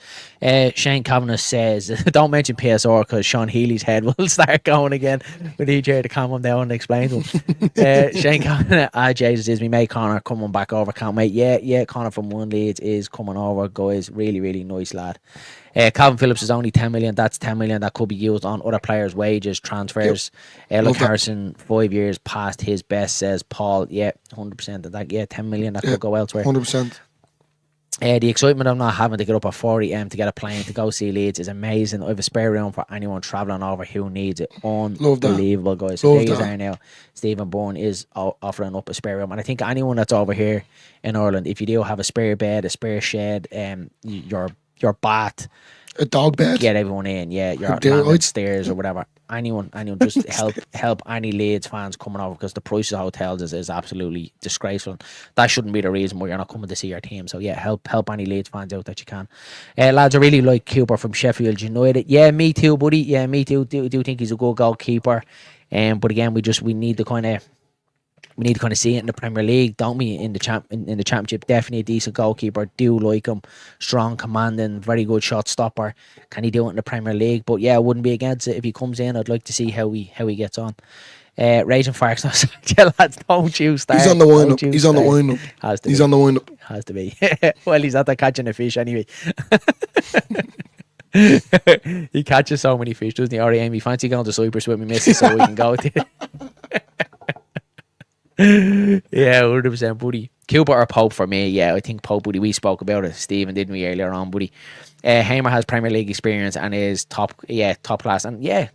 Shane Kavanagh says, don't mention PSR because Sean Healy's head will start going again. We need you to calm him down and explain to him. Shane Kavanagh, Jesus, is we made Connor coming back over. Can't wait. Yeah, Connor from One Leeds is coming over, guys. Really, really nice lad. Kalvin Phillips is only 10 million. That's 10 million that could be used on other players' wages, transfers. Like Harrison, 5 years past his best, says Paul. Yeah, 100% of that. Yeah, 10 million that could go elsewhere. 100%. The excitement of not having to get up at 4 a.m. to get a plane to go see Leeds is amazing. I have a spare room for anyone travelling over who needs it. Unbelievable, guys. So there you are now. Stephen Bourne is offering up a spare room. And I think anyone that's over here in Ireland, if you do have a spare bed, a spare shed, you're your bath, A dog bed. get everyone in. Yeah, your There, landing I'd- stairs or whatever. Anyone, just help any Leeds fans coming over, because the price of hotels is absolutely disgraceful. That shouldn't be the reason why you're not coming to see your team. So yeah, help any Leeds fans out that you can. Lads, I really like Cooper from Sheffield United. Yeah, me too, buddy. Yeah, me too. Do think he's a good goalkeeper. But again, we need to kind of see it in the Premier League, don't we? In the Championship, definitely a decent goalkeeper. Do like him, strong, commanding, very good shot stopper. Can he do it in the Premier League? But yeah, I wouldn't be against it if he comes in. I'd like to see how he gets on. Raging Farks, no, lads, don't you start. He's on the wind up. Don't you He's on the start. wind up. Has to He's be. on the wind up. Has to be. Well, he's out there catching a fish anyway. He catches so many fish, doesn't he? Or Amy, fancy going to Cyprus with me, missus, so we can go to. Yeah, 100%, buddy. Cooper or Pope for me? Yeah, I think Pope, buddy. We spoke about it, Stephen, didn't we, earlier on, buddy? Hamer has Premier League experience and is top class. And yeah,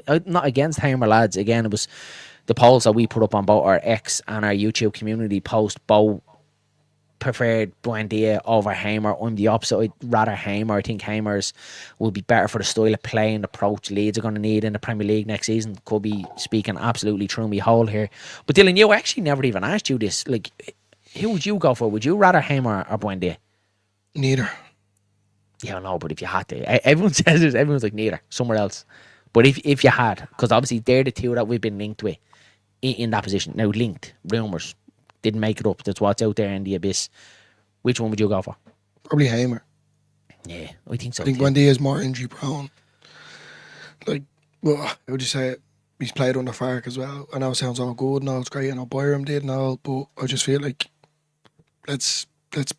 I'm not against Hamer, lads. Again, it was the polls that we put up on both our X and our YouTube community post. Both preferred Buendia over Hamer. I'm the opposite. I'd rather Hamer. I think Hamer's will be better for the style of play and approach Leeds are going to need in the Premier League next season. Could be speaking absolutely through me hole here. But Dylan, you actually never even asked you this. Like, who would you go for? Would you rather Hamer or Buendia? Neither. Yeah, no, but if you had to. Everyone says this. Everyone's like, neither. Somewhere else. But if you had, because obviously they're the two that we've been linked with in that position. Now, linked. Rumours. Didn't make it up. That's what's out there in the abyss. Which one would you go for? Probably Hamer. Yeah, I think so. I think Buendia is more injury prone. Like, well, how would you say it? He's played under Fark as well. I know it sounds all good and all, it's great, and all Byram did and all, but I just feel like let's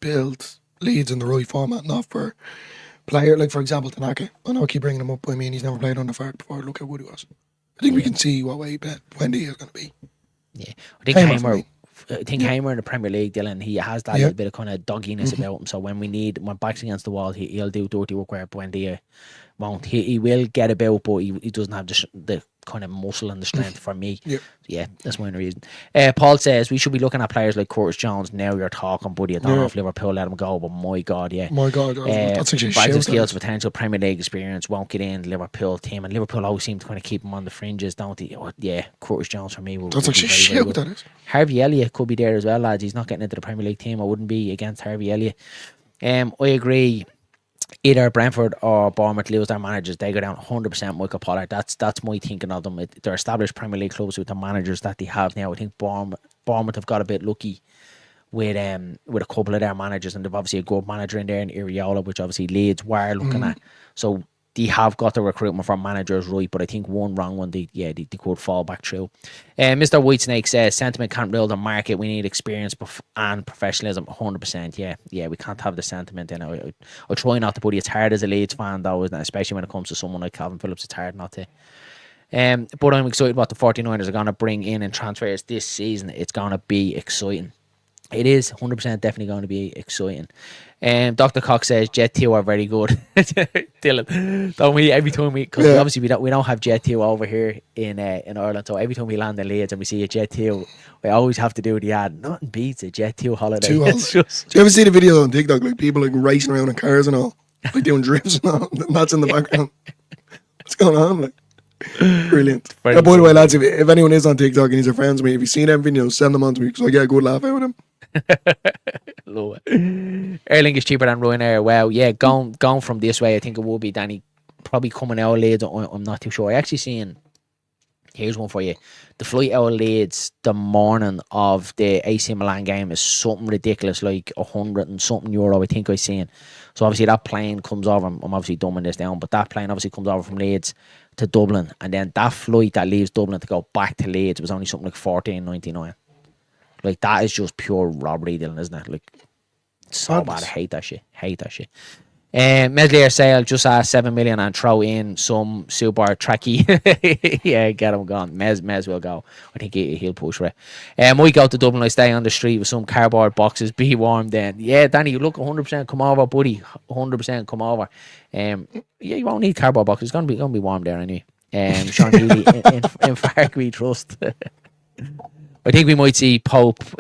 build Leeds in the right format, not for player like, for example, Tanaka. I know I keep bringing him up. I mean, he's never played under Fark before. Look how good he was. I think we can see what way Buendia is going to be. Yeah, I think Hamer for Hamer. me. I think Hamer in the Premier League, Dylan, he has that little bit of kind of dogginess about him. So when back's against the wall, he'll do dirty work where Buendia won't. He will get about, but he doesn't have the kind of muscle and the strength for me. Yeah. Yeah, that's my only reason. Paul says we should be looking at players like Curtis Jones. Now you're talking, buddy. I don't know if Liverpool let him go, but my God, yeah. My God, that's actually a bags of shout. skills, potential, Premier League experience, won't get in the Liverpool team, and Liverpool always seem to kind of keep him on the fringes, don't they? Oh, yeah, Curtis Jones for me. That's actually a shout, that is. Harvey Elliott could be there as well, lads. He's not getting into the Premier League team. I wouldn't be against Harvey Elliott. I agree. Either Brentford or Bournemouth lose their managers, they go down 100%. Michael Pollard. That's my thinking of them. They're established Premier League clubs with the managers that they have now. I think Bournemouth have got a bit lucky with a couple of their managers, and they've obviously a good manager in there in Iriola, which obviously Leeds were looking at. So they have got the recruitment for managers right, but I think one wrong one, they could fall back through. Mr. Whitesnake says, sentiment can't build a market. We need experience and professionalism. 100%. Yeah, we can't have the sentiment in it. I try not to, but it's hard as a Leeds fan, though, isn't it? Especially when it comes to someone like Kalvin Phillips. It's hard not to. But I'm excited what the 49ers are going to bring in transfers this season. It's going to be exciting. It is 100% definitely going to be exciting. Dr. Cox says Jet 2 are very good. Dylan, don't we? Every time because obviously we don't have Jet 2 over here in Ireland, so every time we land in Leeds and we see a Jet 2, we always have to do the ad. Nothing beats a Jet 2 holiday. It's just... Do you ever see the video on TikTok, like people like racing around in cars and all, like doing drifts and all, and that's in the background? What's going on? Like, brilliant. By the way, lads, if anyone is on TikTok and he's a friend of me, if you seen them videos, send them on to me because I get a good laugh out of them. Love it. Erling is cheaper than Ryanair. Well, yeah, going from this way, I think it will be Danny. Probably coming out of Leeds, I'm not too sure. I actually seen, here's one for you. The flight out of Leeds the morning of the AC Milan game is something ridiculous, like 100 and something euro, I think I seen. So obviously that plane comes over, I'm obviously dumbing this down, but that plane obviously comes over from Leeds to Dublin, and then that flight that leaves Dublin to go back to Leeds was only something like $14.99. Like, that is just pure robbery, Dylan, isn't it? Like, it's so bad. I hate that shit. Meslier Sale just asked 7 million and throw in some super tracky. Yeah, get him gone. Mez will go. I think he'll push for it. Might go to Dublin. I stay on the street with some cardboard boxes. Be warm then. Yeah, Danny, you look 100% come over, buddy. 100% come over. Yeah, you won't need cardboard boxes. It's gonna be warm there anyway. Sean Healy in Fark we trust. I think we might see Pope from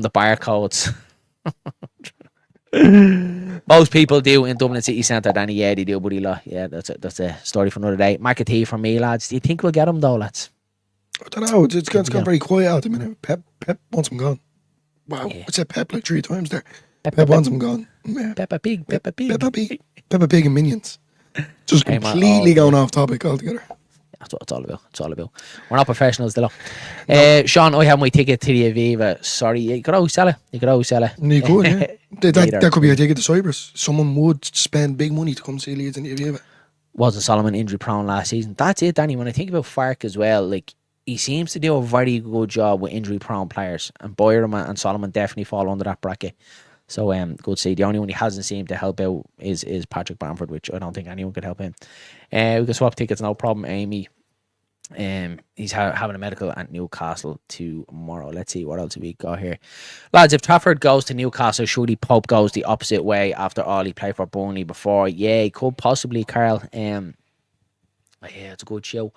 the barcodes. Most people do in Dublin City Centre, Danny. Yeah, they do, buddy. Yeah, that's a story for another day. McAtee for me, lads. Do you think we'll get him though, lads? I don't know. It's gone very quiet at the minute. Pep wants him gone. Wow, I said Pep like 3 times there. Pep wants him gone. Yeah. Peppa Pig. Peppa Pig and Minions. Just completely going off topic altogether. That's what it's all about. It's all about. We're not professionals, though. Sean, I have my ticket to the Aviva. Sorry, you could always sell it. You could, yeah. That could be a ticket to Cyprus. Someone would spend big money to come see Leeds in the Aviva. Wasn't Solomon injury prone last season? That's it, Danny. When I think about Fark as well, like he seems to do a very good job with injury prone players, and Boyer and Solomon definitely fall under that bracket. So good to see. The only one he hasn't seemed to help out is Patrick Bamford, which I don't think anyone could help him. We can swap tickets, no problem, Amy. He's having a medical at Newcastle tomorrow. Let's see what else we got here. Lads, if Trafford goes to Newcastle, surely Pope goes the opposite way after all he played for Burnley before. Yeah, he could possibly, Carl. Yeah, it's a good show.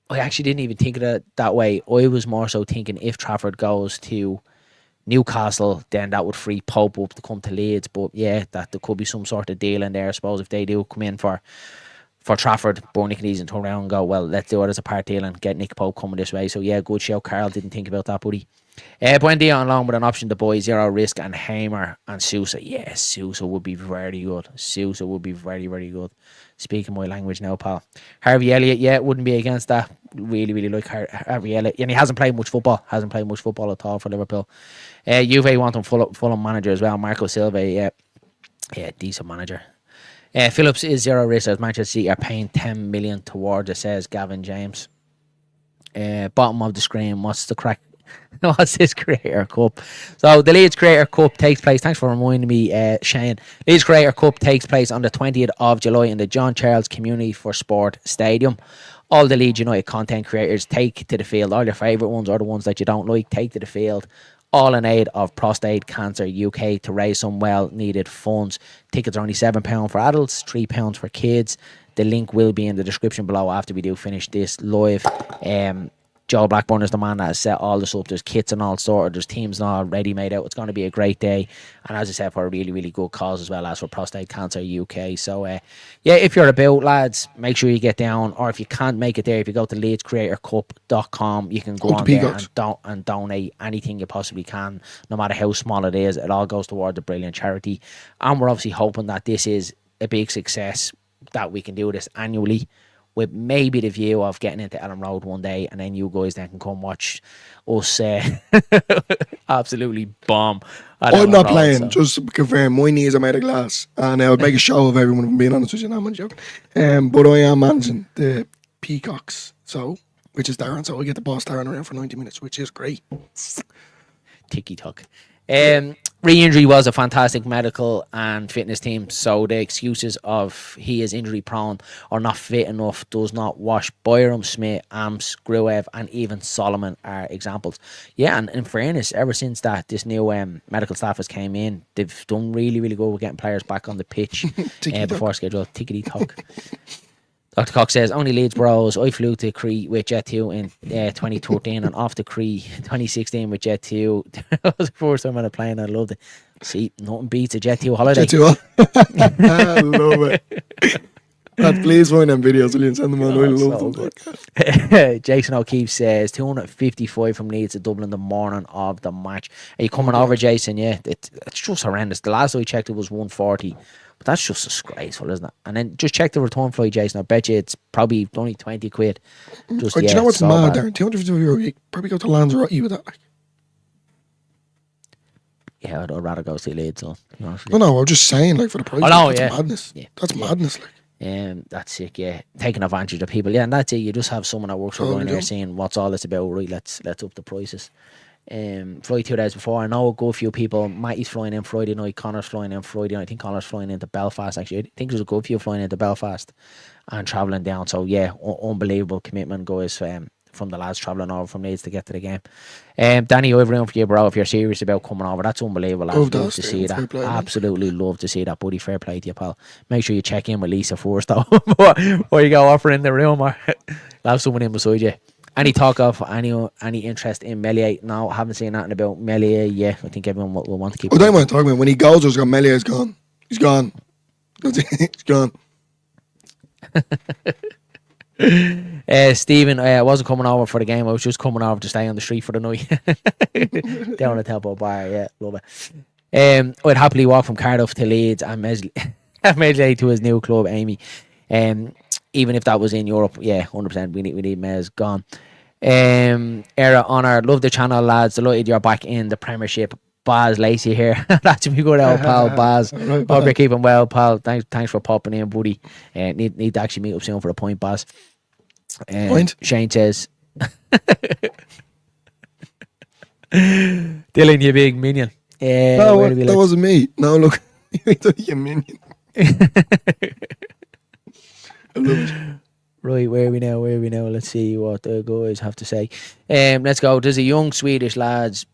I actually didn't even think of it that way. I was more so thinking if Trafford goes to Newcastle, then that would free Pope up to come to Leeds. But yeah, that there could be some sort of deal in there, I suppose, if they do come in for Trafford. Burnley can easily turn around and go, well, let's do it as a part deal and get Nick Pope coming this way. So yeah, good show, Carl. Didn't think about that, buddy. Buendia on loan with an option to buy, zero risk, and Hamer and Sousa. Yes, Sousa would be very good. Sousa would be very, very good. Speaking my language now, pal. Harvey Elliott, yeah, wouldn't be against that. Really, really like Harvey Elliott. And he hasn't played much football. Hasn't played much football at all for Liverpool. Juve want him full manager as well. Marco Silva, yeah, decent manager. Phillips is zero risk as Manchester City are paying 10 million towards it, says Gavin James. Bottom of the screen, what's the crack? What's this Creator Cup? So the Leeds Creator Cup takes place. Thanks for reminding me, Shane. Leeds Creator Cup takes place on the 20th of July in the John Charles Community for Sport Stadium. All the Leeds United content creators take to the field. All your favourite ones or the ones that you don't like, take to the field. All in aid of Prostate Cancer UK to raise some well-needed funds. Tickets are only £7 for adults, £3 for kids. The link will be in the description below after we do finish this live. Joe Blackburn is the man that has set all this up. There's kits and all sorted. There's teams and all ready made out. It's going to be a great day. And as I said, for a really, really good cause as well as for Prostate Cancer UK. So, yeah, if you're about, lads, make sure you get down. Or if you can't make it there, if you go to leedscreatorcup.com, you can go on there and donate anything you possibly can, no matter how small it is. It all goes towards a brilliant charity. And we're obviously hoping that this is a big success, that we can do this annually, with maybe the view of getting into Elland Road one day, and then you guys then can come watch us absolutely bomb. I'm not playing, so. Just to confirm, my knees are made of glass, and I would make a show of everyone, if I'm being honest with you, no, I'm joking. But I am managing the Peacocks, which is Darren, so I get the boss Darren around for 90 minutes, which is great. Tiki-talk. Re-injury was a fantastic medical and fitness team, so the excuses of he is injury prone or not fit enough does not wash. Byram, Smith, Amps, Gruev and even Solomon are examples. Yeah, and in fairness, ever since that this new medical staff has came in, they've done really, really good with getting players back on the pitch before schedule. Tickety-tock. Dr. Cox says, only Leeds bros. I flew to Cree with Jet2 in 2013 and off to Cree 2016 with Jet2. That was the first time on a plane. I loved it. See, nothing beats a Jet2 holiday. Jet2, I love it. Lad, please find them videos, will you, and send them on? I love them. Jason O'Keefe says 255 from Leeds to Dublin the morning of the match. Are you coming over, Jason? Yeah, it's just horrendous. The last I checked, it was 140. But that's just disgraceful, isn't it? And then just check the return flight, Jason. I bet you it's probably only 20 quid. Just, do you know what's mad there? €250, you probably go to Lanzarote with that. Like. Yeah, I'd rather go see Leeds. So, no, I'm just saying, like, for the price. Oh, no, that's madness. Yeah. That's madness, like. That's sick, yeah. Taking advantage of people. Yeah, and that's it. You just have someone that works for going there saying, what's all this about? Right, let's up the prices. Flight 2 days before. I know a good few people. Matty's flying in Friday night. Connor's flying in Friday night. I think Connor's flying into Belfast. Actually, I think there's a good few flying into Belfast and travelling down. So yeah, unbelievable commitment, guys. From the lads travelling over from Leeds to get to the game. Danny, I've room for you, bro. If you're serious about coming over, that's unbelievable. I'd love to see that. Absolutely love to see that, buddy. Fair play to you, pal. Make sure you check in with Lisa first, though, before you go offering the room or have someone in beside you. Any talk of any interest in Mellier? No, I haven't seen nothing about Mellier yet. I think everyone will want to keep. I don't mind talking about when he goes. There's gone. Mellier is gone. He's gone. That's it. He's gone. Stephen, I wasn't coming over for the game. I was just coming over to stay on the street for the night. Down at Temple Bar, yeah, love it. I'd happily walk from Cardiff to Leeds and Mesley to his new club, Amy. Even if that was in Europe, yeah, 100%. We need Mez gone. Era Honor, love the channel, lads. Delighted you're back in the Premiership. Baz Lacey here. That's me good old pal, Baz. Right, Hope you're keeping well, pal. Thanks for popping in, buddy. Need to actually meet up soon for a point, Baz. Point? Shane says, Dylan, you big minion. No, that wasn't me. No, look, you minion. I love it. Right, where are we now? Let's see what the guys have to say. Let's go. There's a young Swedish lads,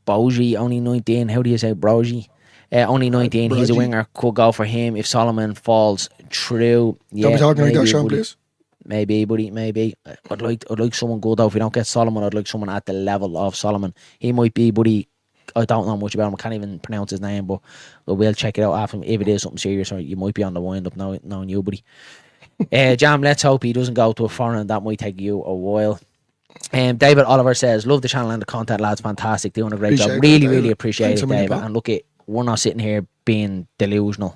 Boji, only 19. How do you say Broji? Only 19. He's a winger. Could go for him if Solomon falls through. Don't be talking like that, Sean, please. Maybe, buddy, maybe. I'd like someone good though. If we don't get Solomon, I'd like someone at the level of Solomon. He might be, buddy. I don't know much about him. I can't even pronounce his name, but we'll check it out after him. If it is something serious, or you might be on the wind up knowing you, buddy. Jam, let's hope he doesn't go to a foreign. That might take you a while. David Oliver says, love the channel and the content, lads. Fantastic. Doing a great job. Really appreciate it, David. And look, we're not sitting here being delusional.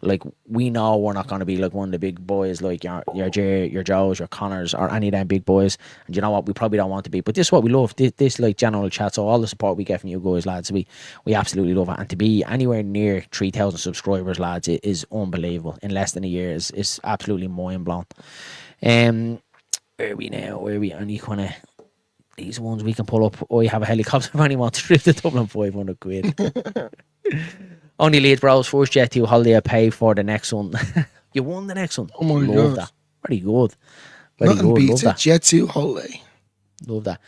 Like, we know we're not going to be like one of the big boys like your Joes, your Connors, or any of them big boys. And you know what? We probably don't want to be. But this is what we love. This like general chat. So all the support we get from you guys, lads, we absolutely love it. And to be anywhere near 3,000 subscribers, lads, it is unbelievable. In less than a year is absolutely mind blown. Where are we now? Any kind of these ones we can pull up? Oh, you have a helicopter if anyone wants to trip to Dublin, 500 quid. Only Leeds Bros, first jet to holiday I pay for the next one. You won the next one. Oh my Love God. That. Very good. Nothing beats a jet to holiday. Love that.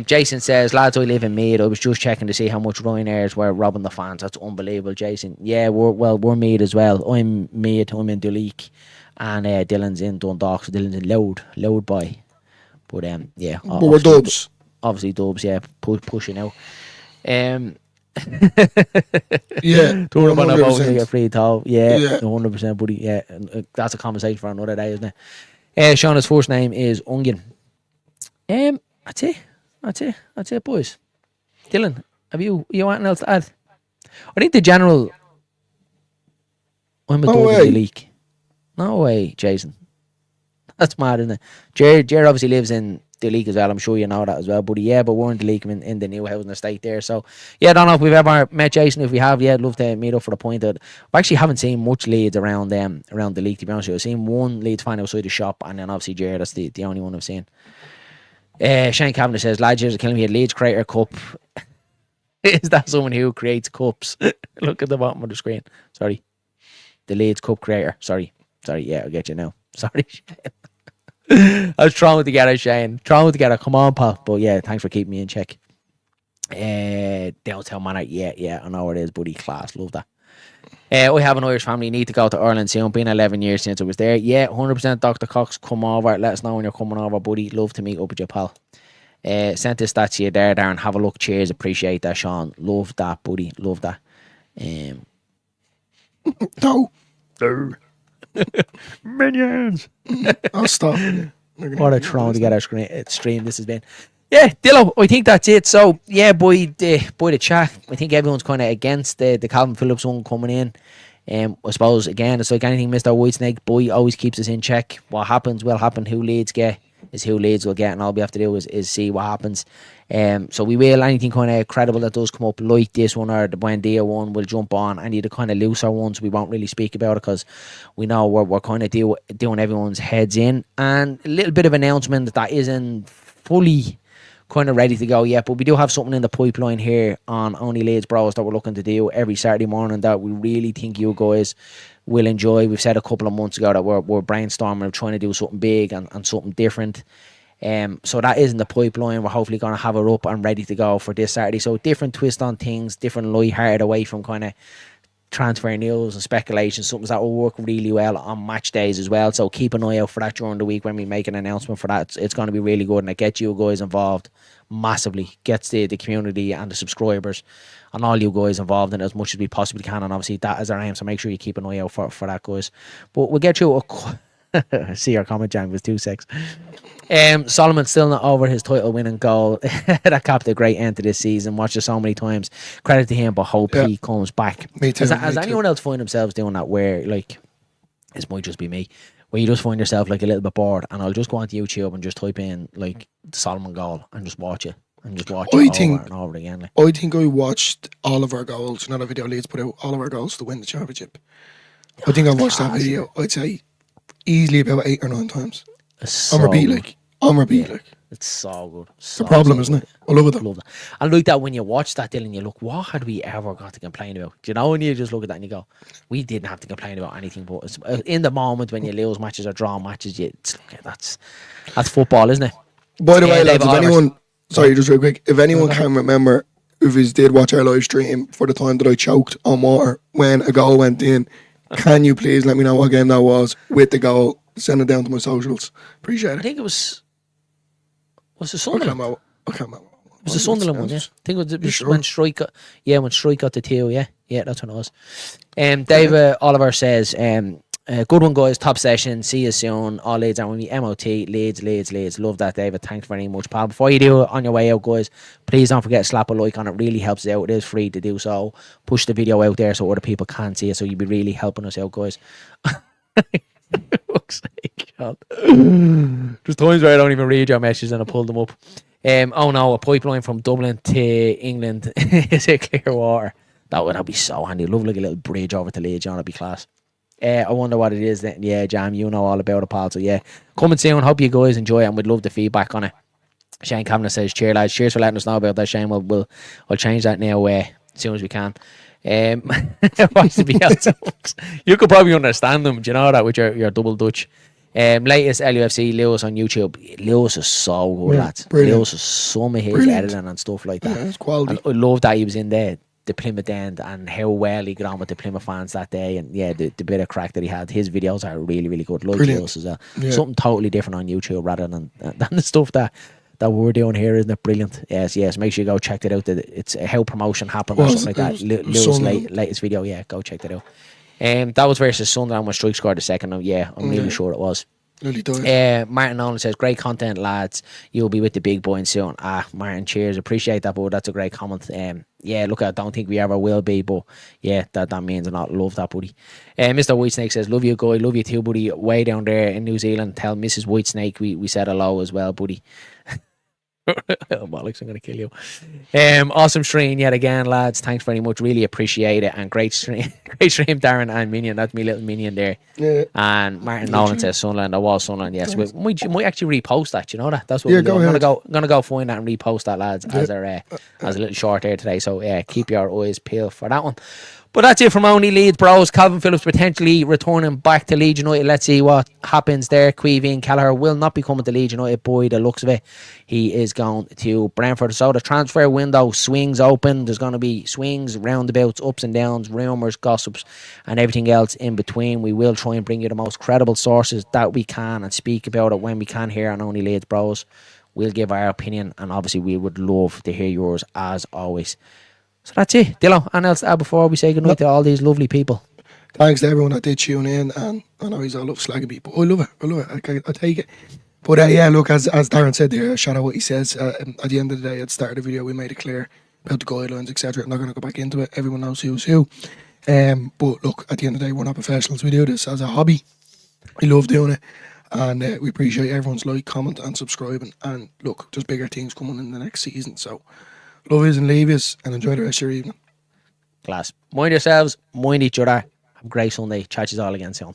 Jason says, lads, I live in Mead. I was just checking to see how much Ryanair's were robbing the fans. That's unbelievable, Jason. Yeah, we're Mead as well. I'm Mead. I'm in Duleek, and Dylan's in Dundalk. So Dylan's in Loud boy. But yeah. But we're Dubs. Obviously Dubs. Yeah, pushing out. Yeah, Tour on a boat, get free towel. Yeah, Yeah. 100%, buddy. Yeah, and, that's a conversation for another day, isn't it? Shauna's first name is Onion. That's it, boys. Dylan, have you anything else to add? I think the general. I'm a dog in the league. No way, Jason. That's mad, isn't it? Jared obviously lives in the league as well. I'm sure you know that as well, buddy. Yeah, but we're in the league in the new housing estate there. So, yeah, I don't know if we've ever met Jason. If we have, yeah, I'd love to meet up for the point that I actually haven't seen much Leeds around the league, to be honest with you. I've seen one Leeds fan outside the shop, and then obviously Jared, that's the only one I've seen. Shane Cavanagh says, lads, here's a killing me at Leeds Creator Cup. Is that someone who creates cups? Look at the bottom of the screen. Sorry. The Leeds Cup Creator. Sorry, yeah, I'll get you now. Sorry, Shane. I was trying to get her, Shane. Come on, pal. But yeah, thanks for keeping me in check. Downtown Manor. Yeah, I know where it is, buddy. Class. Love that. We have an Irish family. Need to go to Ireland soon. Been 11 years since I was there. Yeah, 100%. Dr. Cox, come over. Let us know when you're coming over, buddy. Love to meet up with you, pal. Sent this stats to you there, Darren. Have a look. Cheers. Appreciate that, Sean. Love that, buddy. Love that. No. Minions. I'll stop. What a throne to get our stream this has been. Yeah, Dillo, I think that's it. So, yeah, boy, the chat. I think everyone's kind of against the Kalvin Phillips one coming in. I suppose, again, it's like anything Mr. Whitesnake, boy, always keeps us in check. What happens will happen. Who Leeds get is who Leeds will get, and all we have to do is see what happens. So we will, anything kind of credible that does come up like this one or the Buendia one, we'll jump on. Any of the kind of looser ones we won't really speak about it because we know we're kind of doing everyone's heads in. And a little bit of announcement that isn't fully kind of ready to go yet, but we do have something in the pipeline here on Only Leeds Bros that we're looking to do every Saturday morning that we really think you guys will enjoy. We've said a couple of months ago that we're brainstorming, trying to do something big and something different. So that is in the pipeline. We're hopefully going to have it up and ready to go for this Saturday. So different twist on things, different light-hearted away from kind of transfer news and speculation, something that will work really well on match days as well. So keep an eye out for that during the week when we make an announcement for that. It's going to be really good, and it gets you guys involved massively. Gets the community and the subscribers and all you guys involved in it as much as we possibly can. And obviously that is our aim. So make sure you keep an eye out for that, guys. But we'll get you see your comment, Jan, was 2 secs. Solomon still not over his title winning goal. That capped a great end to this season. Watched it so many times. Credit to him, but hope he comes back. Me too. Has anyone else find themselves doing that where, like, this might just be me, where you just find yourself like a little bit bored, and I'll just go onto YouTube and just type in like the Solomon goal and just watch it and just watch it over and over again. Like. I think I watched all of our goals, not a video Leeds put out, all of our goals to win the championship. I think I watched that video, I'd say, easily about 8 or 9 times. On repeat, like. It's so good. It's a problem, isn't it? I love it. Love that. And like that, when you watch that, Dylan, you look, what had we ever got to complain about? Do you know, when you just look at that and you go, we didn't have to complain about anything. But it's, in the moment when you lose matches or draw matches, that's football, isn't it? By the way, lads, if anyone, sorry, just real quick, if anyone can remember, if you did watch our live stream for the time that I choked on water when a goal went in, can you please let me know what game that was with the goal? Send it down to my socials. Appreciate it. I think it was the Sunderland? I can't remember. It was the Sunderland one, yeah. I think it was when Strike got, when Strike got the 2, yeah. Yeah, that's when it was. David Oliver says, good one, guys. Top session. See you soon. All Leeds are with me. MOT. Leeds. Love that, David. Thanks very much, pal. Before you do it on your way out, guys, please don't forget to slap a like on it. Really helps us out. It is free to do so. Push the video out there so other people can see it. So you'll be really helping us out, guys. Fuck's sake, God. There's times where I don't even read your messages and I pull them up. Oh no, a pipeline from Dublin to England is it clear water? That'd be so handy. Love like a little bridge over to Leeds, that'd be class. I wonder what it is then. Yeah, Jam, you know all about it, pal. So yeah, coming soon. Hope you guys enjoy it and we'd love the feedback on it. Shane Kavanagh says, cheers lads, cheers for letting us know about that, Shane. We'll change that now as soon as we can. What's the BL? You could probably understand them, do you know that, with your double Dutch. Latest LUFC Lewis on YouTube. Lewis is so good, lads. Brilliant. Lewis is some of his editing and stuff like that. Yeah, it's quality. And I love that he was in the Plymouth end and how well he got on with the Plymouth fans that day, and yeah, the bit of crack that he had. His videos are really, really good. Like Lewis as well. Yeah. Something totally different on YouTube rather than the stuff that we're doing here, isn't it? Brilliant. Yes. Make sure you go check it out. It's how promotion happened or something like that. Lewis' latest video. Yeah, go check that out. That was versus Sunderland when Strike scored the second. I'm really sure it was. Really does. Martin Nolan says, great content, lads. You'll be with the big boy soon. Martin, cheers. Appreciate that, but that's a great comment. Look, I don't think we ever will be, but yeah, that means a lot. Love that, buddy. Mr. Whitesnake says, love you, guy. Love you too, buddy. Way down there in New Zealand. Tell Mrs. Whitesnake we said hello as well, buddy. Bollocks, I'm going to kill you. Awesome stream yet again, lads. Thanks very much. Really appreciate it. And great stream, Darren and Minion. That's me little Minion there. Yeah. And Martin Nolan says Sunderland. I was Sunderland, yes. We might actually repost that, you know that? That's what we're doing. I'm going to go find that and repost that, lads, as a little short there today. So yeah, keep your eyes peeled for that one. But that's it from Only Leeds Bros. Kalvin Phillips potentially returning back to Leeds United. Let's see what happens there. Caoimhin Kelleher will not be coming to Leeds United, by the looks of it. He is going to Brentford. So the transfer window swings open. There's going to be swings, roundabouts, ups and downs, rumours, gossips, and everything else in between. We will try and bring you the most credible sources that we can and speak about it when we can here on Only Leeds Bros. We'll give our opinion, and obviously we would love to hear yours as always. So that's it. Dillo, and else before we say goodnight to all these lovely people. Thanks to everyone that did tune in, and I know he's all love slagging me, but I love it. I take it. But look, as Darren said there, shout out what he says. At the end of the day, at the start of the video, we made it clear about the guidelines, etc. I'm not going to go back into it. Everyone knows who's who. But look, at the end of the day, we're not professionals. We do this as a hobby. We love doing it, and we appreciate everyone's like, comment, and subscribing. And look, there's bigger things coming in the next season, so love yous and leave yous, and enjoy the rest of your evening. Class. Mind yourselves, mind each other. Have a great Sunday. Chat yous all again soon.